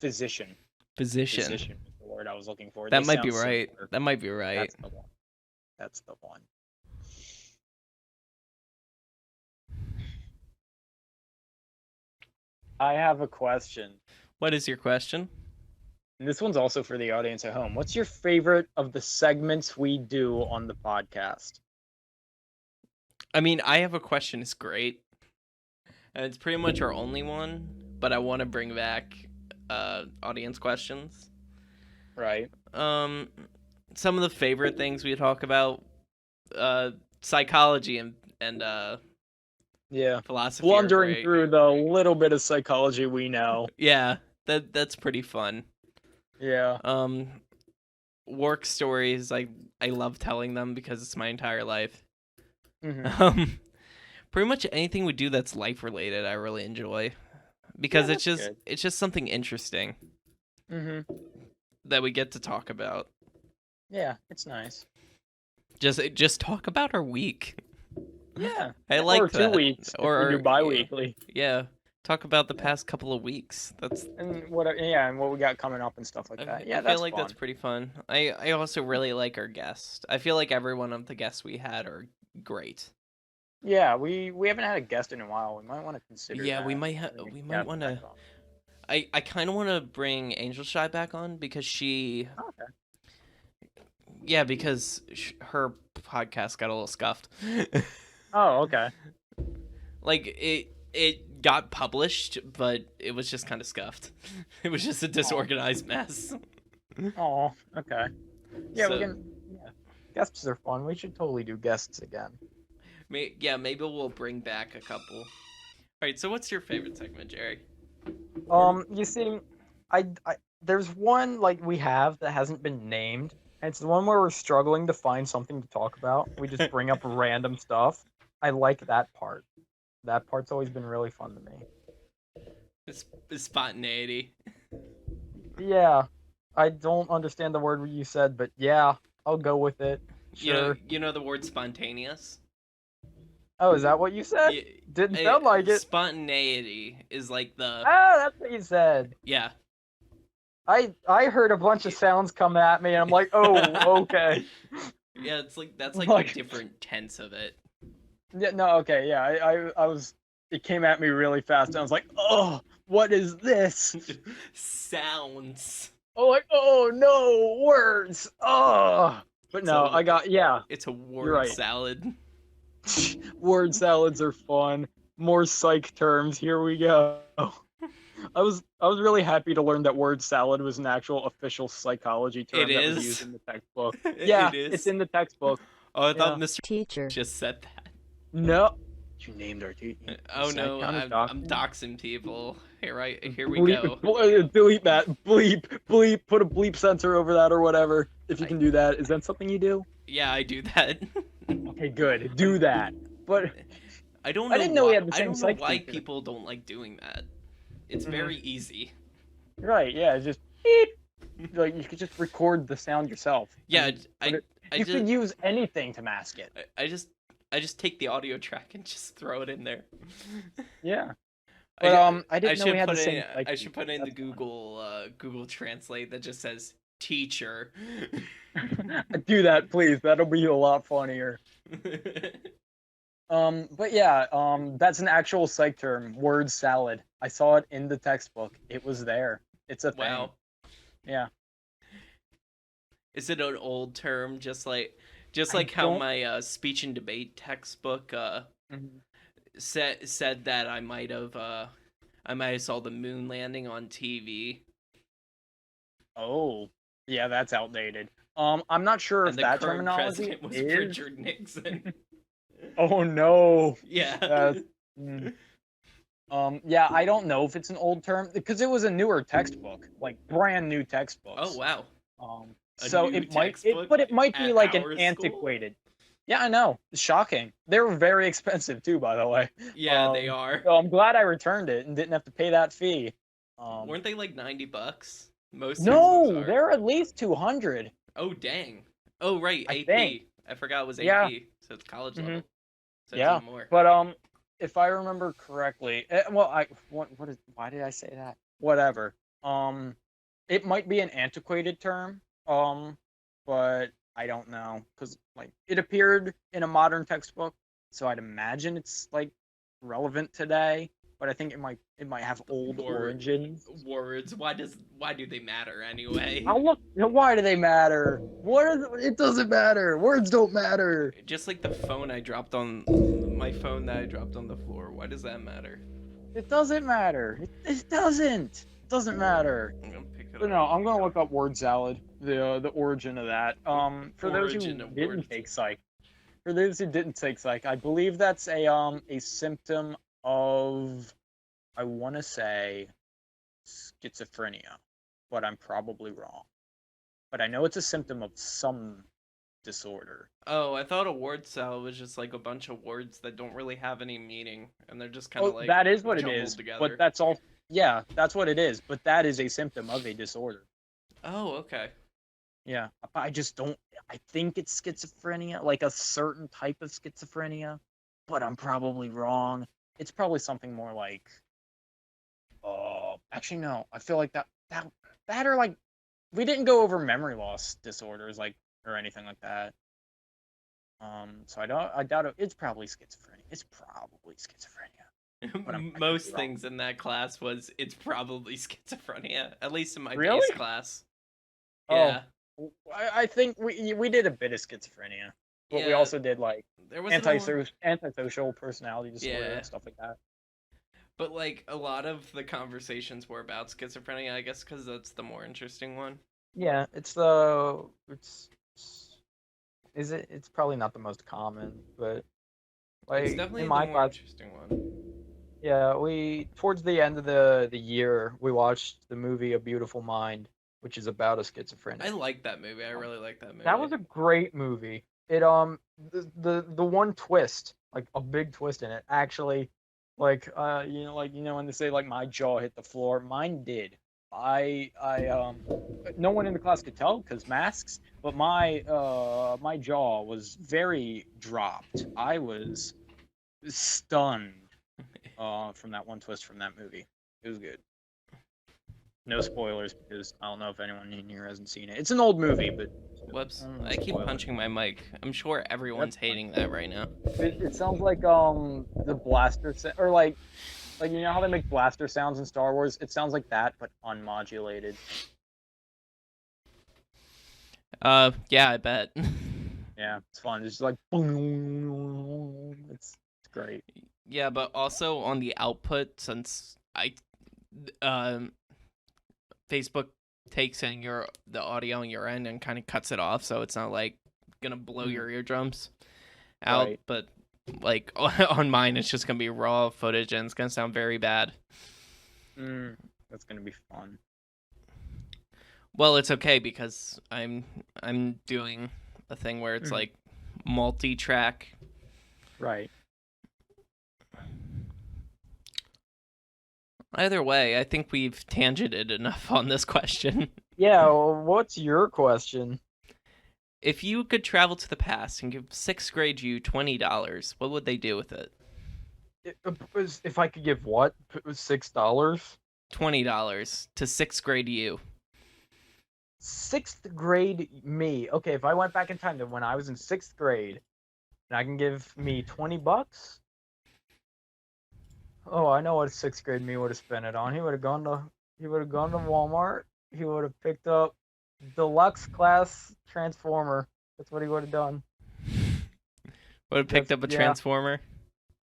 Physician. Physician. Physician is the word I was looking for. That might be right. Similar. That might be right. That's the one. I have a question. What is your question? And this one's also for the audience at home. What's your favorite of the segments we do on the podcast? I mean, I have a question. It's great. And it's pretty much our only one, but I want to bring back audience questions. Right. Some of the favorite things we talk about, psychology and yeah, philosophy. Blundering through the little bit of psychology we know. Yeah, that's pretty fun. Yeah. Work stories, I love telling them because it's my entire life. Mm-hmm. Pretty much anything we do that's life related, I really enjoy, because it's just something interesting. Mm-hmm. That we get to talk about. Yeah, it's nice. Just talk about our week. Yeah, I like or that. 2 weeks, or we do bi-weekly. Yeah, talk about the past couple of weeks. And what we got coming up and stuff like that. Yeah, I feel like that's pretty fun. I also really like our guests. I feel like every one of the guests we had are great. Yeah, we haven't had a guest in a while. We might want to consider. Yeah, that. we might want to. I kind of want to bring Angel Shy back on because she. Oh, okay. Yeah, because her podcast got a little scuffed. Oh, okay. Like it got published, but it was just kind of scuffed. It was just a disorganized mess. Oh, okay. Yeah, So, we can. Yeah, guests are fun. We should totally do guests again. maybe we'll bring back a couple. All right. So, what's your favorite segment, Jerry? You see, I there's one like we have that hasn't been named. And it's the one where we're struggling to find something to talk about. We just bring up random stuff. I like that part. That part's always been really fun to me. It's spontaneity. Yeah. I don't understand the word you said, but yeah, I'll go with it. Sure. You know the word spontaneous? Oh, is that what you said? Didn't sound like it. Spontaneity is like the... Oh, that's what you said. Yeah. I heard a bunch of sounds come at me, and I'm like, oh, okay. Yeah, that's like a different tense of it. Yeah, no, okay, yeah, I was, it came at me really fast, and I was like, oh, what is this? Sounds. Oh, like, oh, no, words, oh. But no, I got, yeah. It's a word salad. Word salads are fun. More psych terms, here we go. I was really happy to learn that word salad was an actual official psychology term that was used in the textbook. Yeah, it's in the textbook. Oh, I thought Mr. Teacher just said that. No. You named our teacher. Oh no, I'm doxing people. Here we go. Delete that. Bleep. Put a bleep sensor over that or whatever. If you can do that. Is that something you do? Yeah, I do that. Okay, good. Do that. But I don't I know didn't know we why. had the I same don't know psych why teacher. people don't like doing that. It's Hmm. very easy. Right, yeah, it's just beep. Like you could just record the sound yourself Yeah, and put I it. I You just could use anything to mask it. I just I just take the audio track and just throw it in there. Yeah. But I I I didn't know we should had the put same in psych I should teacher. put in the That's fun. Google Translate that just says teacher. Do that, please. That'll be a lot funnier. But yeah, that's an actual psych term, word salad. I saw it in the textbook. It was there. It's a thing. Wow. Yeah. Is it an old term just I like how don't. my speech and debate textbook Mhm. said that I might have saw the moon landing on TV Oh, yeah, that's outdated. I'm not sure and if the that current terminology president was is. Richard Nixon. Oh no. Yeah. That's. mm. Yeah, I don't know if it's an old term because it was a newer textbook, like brand new Oh textbooks. wow. A So new it might it, textbook but it might be at like an our school? antiquated. Yeah, I know. It's shocking. They were very expensive too, by the way. Yeah, they are. So I'm glad I returned it and didn't have to pay that fee. Weren't they like $90? Most textbooks No, are. they're at least 200, Oh dang. Oh right, I think. AP. I forgot it was Yeah. AP. So it's college Hmm. level. So it's Yeah. even more. But if I remember correctly, well, what is why did I say that? Whatever. Um, it might be an antiquated term. But I don't know because like it appeared in a modern textbook, so I'd imagine it's like relevant today. But I think it might have old Word origins. words. Why do they matter anyway? I'll look. Why do they matter? It doesn't matter. Words don't matter. Just like the phone I dropped on my phone that I dropped on the floor. Why does that matter? It doesn't matter. It doesn't. It doesn't matter. I'm gonna pick it But up. no, I'm gonna look up word salad. The origin of that. For those Origin who of didn't words. take psych, I believe that's a symptom of, I want to say, schizophrenia, but I'm probably wrong. But I know it's a symptom of some disorder. Oh, I thought a word salad was just like a bunch of words that don't really have any meaning and they're just kind of Oh, like that is what it jumbled is. But together. that's all. Yeah, that's what it is. But that is a symptom of a disorder. Oh, okay. Yeah, I just don't. I think it's schizophrenia, like a certain type of schizophrenia, but I'm probably wrong. It's probably something more like, oh, actually no. I feel like that or like we didn't go over memory loss disorders like or anything like that. So I doubt it. It's probably schizophrenia. It's probably schizophrenia, but I could be Most wrong. things in that class was it's probably schizophrenia, at least in my base Really? class. Oh, Yeah. I think we did a bit of schizophrenia, but we Yeah, also did like there wasn't a lot. antisocial personality disorder Yeah. and stuff like that. But like a lot of the conversations were about schizophrenia, I guess cuz that's the more interesting one. Yeah, is it? It's probably not the most common, but It's like in definitely the my more class, interesting one. yeah, we towards the end of the year we watched the movie A Beautiful Mind, which is about a I schizophrenic. like that movie. I Um, really like that that movie. was a great movie. It the one twist, like a big twist in it, actually, like when they say like my jaw hit the floor, mine did. No one in the class could tell because masks, but my jaw was very dropped. I was stunned from that one twist from that movie. It was good. No spoilers because I don't know if anyone in here hasn't seen it. It's an old movie, but I Whoops. don't want I to keep spoil it. punching my mic. I'm sure That's everyone's fine. hating that right now. It sounds like the blaster or like you know how they make blaster sounds in Star Wars? It sounds like that, but unmodulated. Yeah, I bet. Yeah, it's fun. It's just like boom. It's great. Yeah, but also on the output, since um Facebook takes in the audio on your end and kind of cuts it off, so it's not like gonna blow Mm, your eardrums out. right. But like on mine, it's just gonna be raw footage and it's gonna sound very bad. Mm, that's gonna be fun. Well, it's okay because I'm doing a thing where it's Mhm. like multi-track. Right. Either way, I think we've tangented enough on this question. Yeah, well, what's your question? If you could travel to the past and give sixth grade you $20, what would they do with it? It was if I could give what? It was $6. $20 to sixth grade you. Sixth grade me. Okay, if I went back in time to when I was in sixth grade, and I can give me $20. Oh, I know what sixth grade me would have spent it on. He would have gone to Walmart. He would have picked up deluxe class transformer. That's what he would have done. Would have picked up a transformer.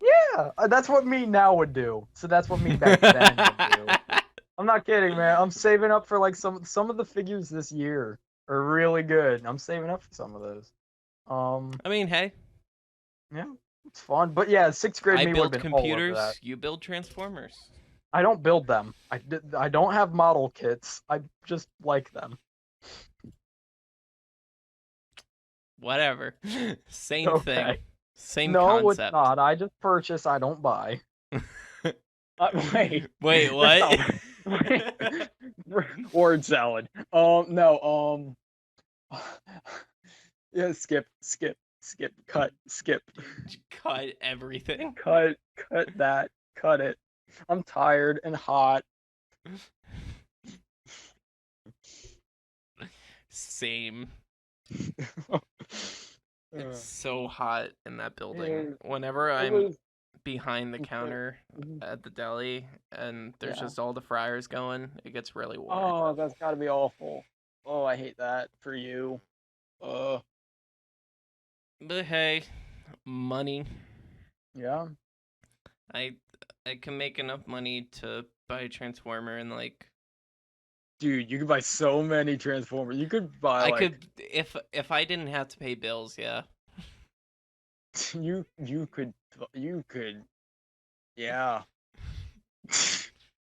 Yeah, that's what me now would do. So that's what me back then would do. I'm not kidding, man. I'm saving up for like some of the figures this year are really good. I'm saving up for some of those. I mean, hey. Yeah, it's fun. But yeah, sixth grade I me would have build been all over computers. that. You build transformers. I don't build them. I don't have model kits. I just like them. Whatever. Same thing. Same no, concept. it's not. I just purchase. I don't buy. Wait. Wait, what? Word salad. No. Yeah, skip. Cut. Skip. Cut everything. Cut that. Cut it. I'm tired and hot. Same. It's so hot in that building. Yeah, Whenever I'm behind the counter at the deli and there's just all the fryers going, it gets really warm. Oh, that's gotta be awful. Oh, I hate that for you. But hey, money. Yeah. I can make enough money to buy a transformer and like. Dude, you could buy so many transformers. You could buy. I could if I didn't have to pay bills, yeah. You could. Yeah.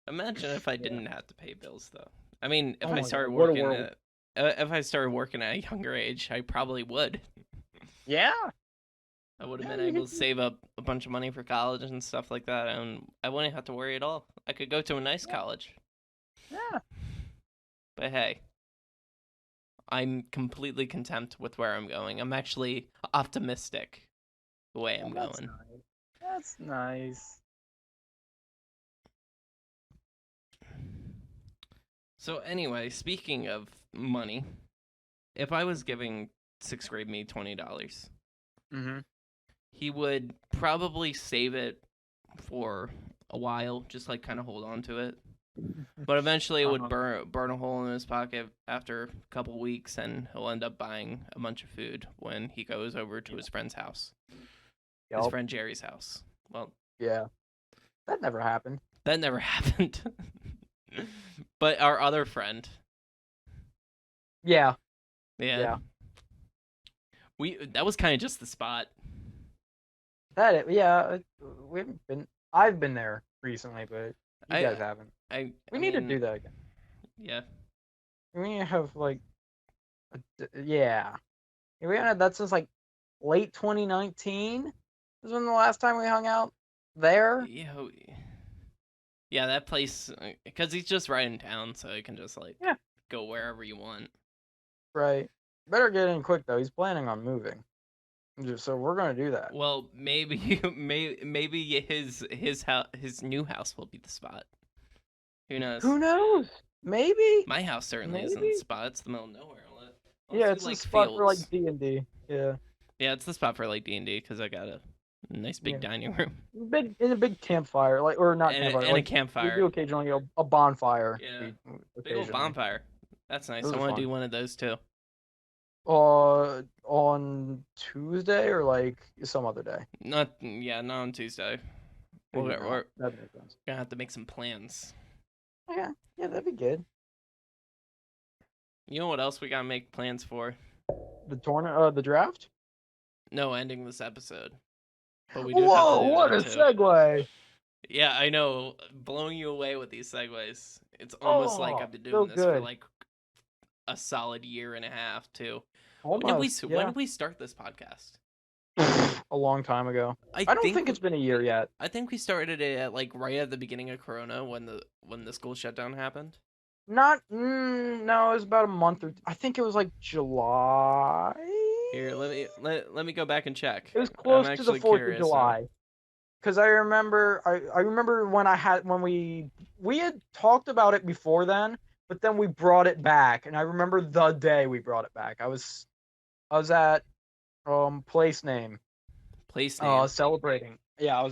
Imagine if I didn't have to pay bills, though. I mean, if Oh I my started God, what a working world. if I started working at a younger age, I probably would. Yeah. I would have been able to save up a bunch of money for college and stuff like that, and I wouldn't have to worry at all. I could go to a nice college. Yeah. But hey, I'm completely content with where I'm going. I'm actually optimistic the way I'm going. Nice. That's nice. So anyway, speaking of money, if I was giving sixth grade me $20, he would probably save it for a while, just like kind of hold on to it. But eventually it would burn a hole in his pocket after a couple weeks, and he'll end up buying a bunch of food when he goes over to his friend's house. His friend Jerry's house. Well, yeah. That never happened. That never happened. But our other friend. Yeah. That was kind of just the spot. We haven't been. I've been there recently, but you guys haven't. We need to do that again. Yeah. We have like, we haven't had that since like late 2019. Was when the last time we hung out there. Yeah, that place, because he's just right in town, so you can just like go wherever you want. Right. Better get in quick though. He's planning on moving, so we're gonna do that. Well, maybe his new house will be the spot. Who knows? Who knows? Maybe. My house certainly isn't the spot. It's the middle of nowhere. It's the spot for like D&D. Yeah. Yeah, it's the spot for like D&D because I got a nice big dining room. In a big campfire, campfire. And a campfire. We do occasionally a bonfire. Yeah. Big old bonfire. That's nice. I want to do one of those too. On Tuesday or like some other day? Not on Tuesday. We're that makes sense. Gonna have to make some plans. Yeah, that'd be good. You know what else we gotta make plans for? The draft? No, ending this episode. But we do Whoa, what a segue! Yeah, I know. Blowing you away with these segues. It's almost like I've been doing this for like a solid year and a half too. Almost, when did we start this podcast? A long time ago. I I don't think think it's been a year yet. I think we started it at, like, right at the beginning of Corona when the school shutdown happened. Not, no, it was about a month or I think it was like July. Here, let me go back and check. It was I'm close to the actually 4th of curious now. July. Because I remember when we had talked about it before then, but then we brought it back, and I remember the day we brought it back. I was at place name Place name. celebrating. Yeah,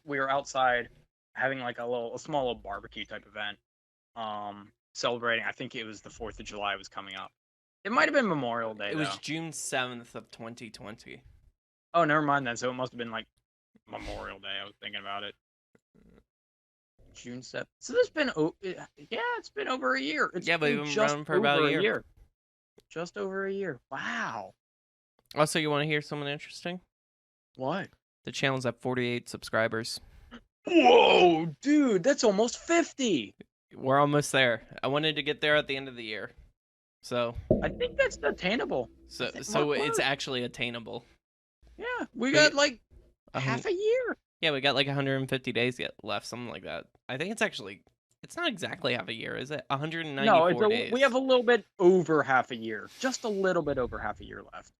we were outside having like a small little barbecue type event. Celebrating. I think it was the 4th of July was coming up. It might have been Memorial Day It was though. June 7th of 2020. Oh, never mind then. So it must have been like Memorial Day. I was thinking about it. June 7th. So there's been yeah, it's been over a year. It's Yeah, but we've been been just running for about a over a year. year. Just over a year. Wow. Also, you want to hear something interesting? What? The channel's at 48 subscribers. Whoa, dude, that's almost 50. We're almost there. I wanted to get there at the end of the year. So I think that's attainable. so it's actually attainable. Yeah, we We got like um, half a year. yeah, we got like 150 days yet left, something like that. I think it's not exactly half a year, is it? No, 194 days. we have a little bit over half a year. Just a little bit over half a year left.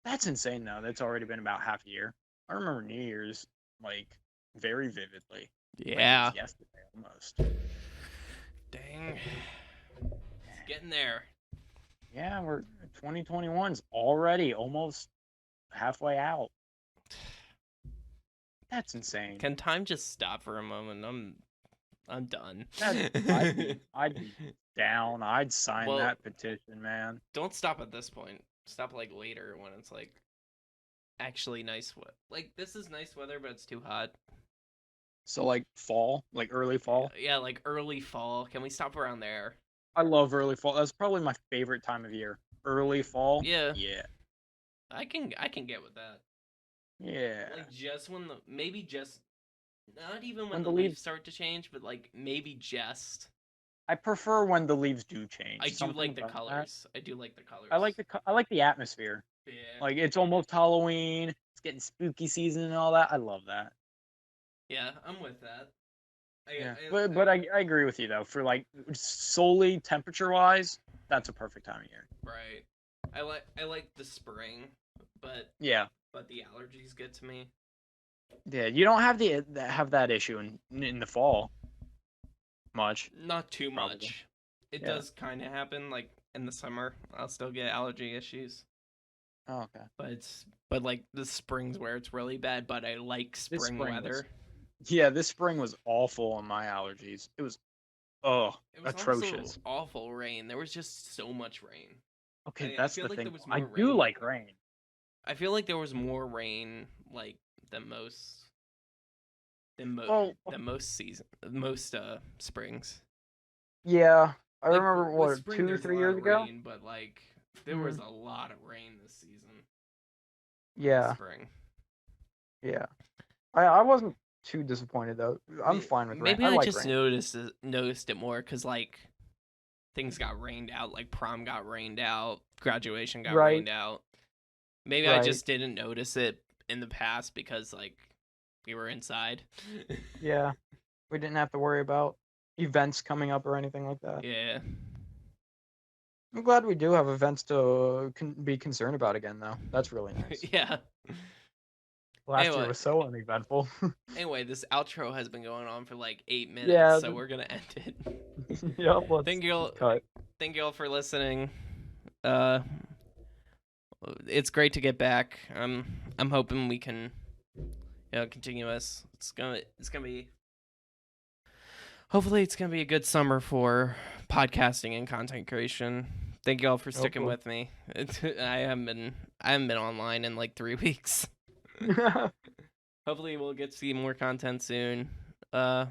That's insane though. That's already been about half a year. I remember New Year's like very vividly. Like it Yeah. was yesterday almost. Dang. It's getting there. Yeah, we're 2021's already almost halfway out. That's insane. Can time just stop for a moment? I'm done. I'd be down. I'd sign Well, that petition, man. don't stop at this point. Stop like later when it's like actually nice weather. Like this is nice weather, but it's too hot. So like fall, like early fall. Yeah, like early fall. Can we stop around there? I love early fall. That's probably my favorite time of year. Early fall. Yeah, Yeah. I can get with that. Yeah. Like just when the maybe just not even when When the the leaves leaves start to change, but like maybe just. I prefer when the leaves do change. I do Something like the about that. colors. I do like the colors. I like the atmosphere. Yeah. Like it's almost Halloween. It's getting spooky season and all that. I love that. Yeah, I'm with that. Yeah. But I agree with you though. For like solely temperature wise, that's a perfect time of year. Right. I like the spring, but Yeah. the allergies get to me. Yeah. You don't have have that issue in the fall much. Not too Probably. much. It Yeah. does kind of happen like in the summer. I'll still get allergy issues, Oh, okay. but like the springs where it's really bad, but I like This spring spring weather. Yeah, this spring was awful on my allergies. It was It was atrocious. also awful rain. There was just so much rain. Okay, I that's feel the like thing. there was I more do rain. like rain. I feel like there was more rain like than most Well, than most springs. yeah. I Like remember with what spring, 2, there's a 3 lot years of ago. rain, but like there was a lot of rain this season. Yeah, Spring. yeah. I wasn't too disappointed though. I'm fine with rain. Maybe I I like just rain. noticed it more because like things got rained out, like prom got rained out, graduation got Right, rained out. Maybe I right. just didn't notice it in the past because like we were inside. Yeah, we didn't have to worry about events coming up or anything like that. Yeah. I'm glad we do have events to be concerned about again, though. That's really nice. Yeah. Last year Anyway, was so uneventful. anyway, this outro has been going on for like 8 minutes, Yeah. so we're gonna end it. Yep. Let's Thank you all. cut. Thank you all for listening. It's great to get back. I'm hoping we can, continue this. It's gonna be. Hopefully, it's gonna be a good summer for podcasting and content creation. Thank you all for sticking with me. I haven't been online in like 3 weeks. Hopefully, we'll get to see more content soon. I'm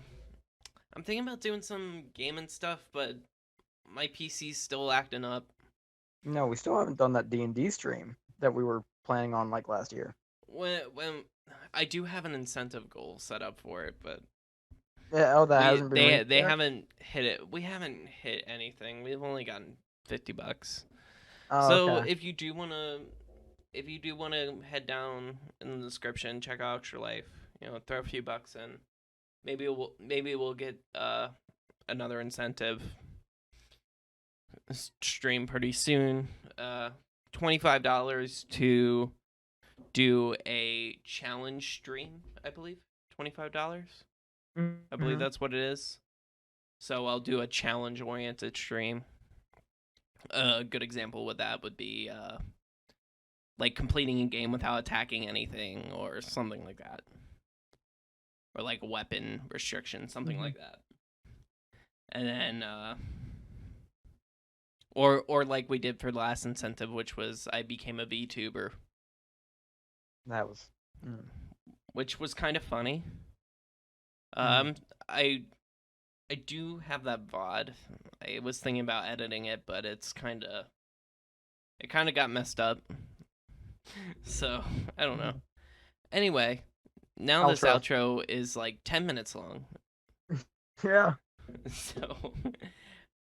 thinking about doing some gaming stuff, but my PC's still acting up. No, we still haven't done that D&D stream that we were planning on like last year. When I do have an incentive goal set up for it, but Yeah, that hasn't been reached they yet? haven't hit it. We haven't hit anything. We've only gotten $50. Oh, So okay. if you do want to if you do want to head down in the description, check out Extra Life. Throw a few bucks in. Maybe we'll get another incentive stream pretty soon. $25 to do a challenge stream, I believe. $25. I believe that's what it is. So I'll do a challenge oriented stream. A good example with that would be like completing a game without attacking anything or something like that. Or like weapon restriction, something like that. And then or like we did for the last incentive, which was I became a VTuber. That was which was kind of funny. I do have that VOD. I was thinking about editing it, but it kind of got messed up. So, I don't know. Anyway, now this outro is like 10 minutes long. Yeah. So,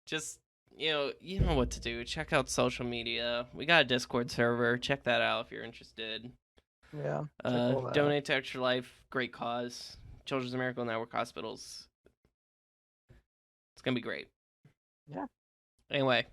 just, you know what to do. Check out social media. We got a Discord server. Check that out if you're interested. Yeah. Donate to Extra Life. Great cause. Children's Miracle Network Hospitals. It's going to be great. Yeah. Anyway,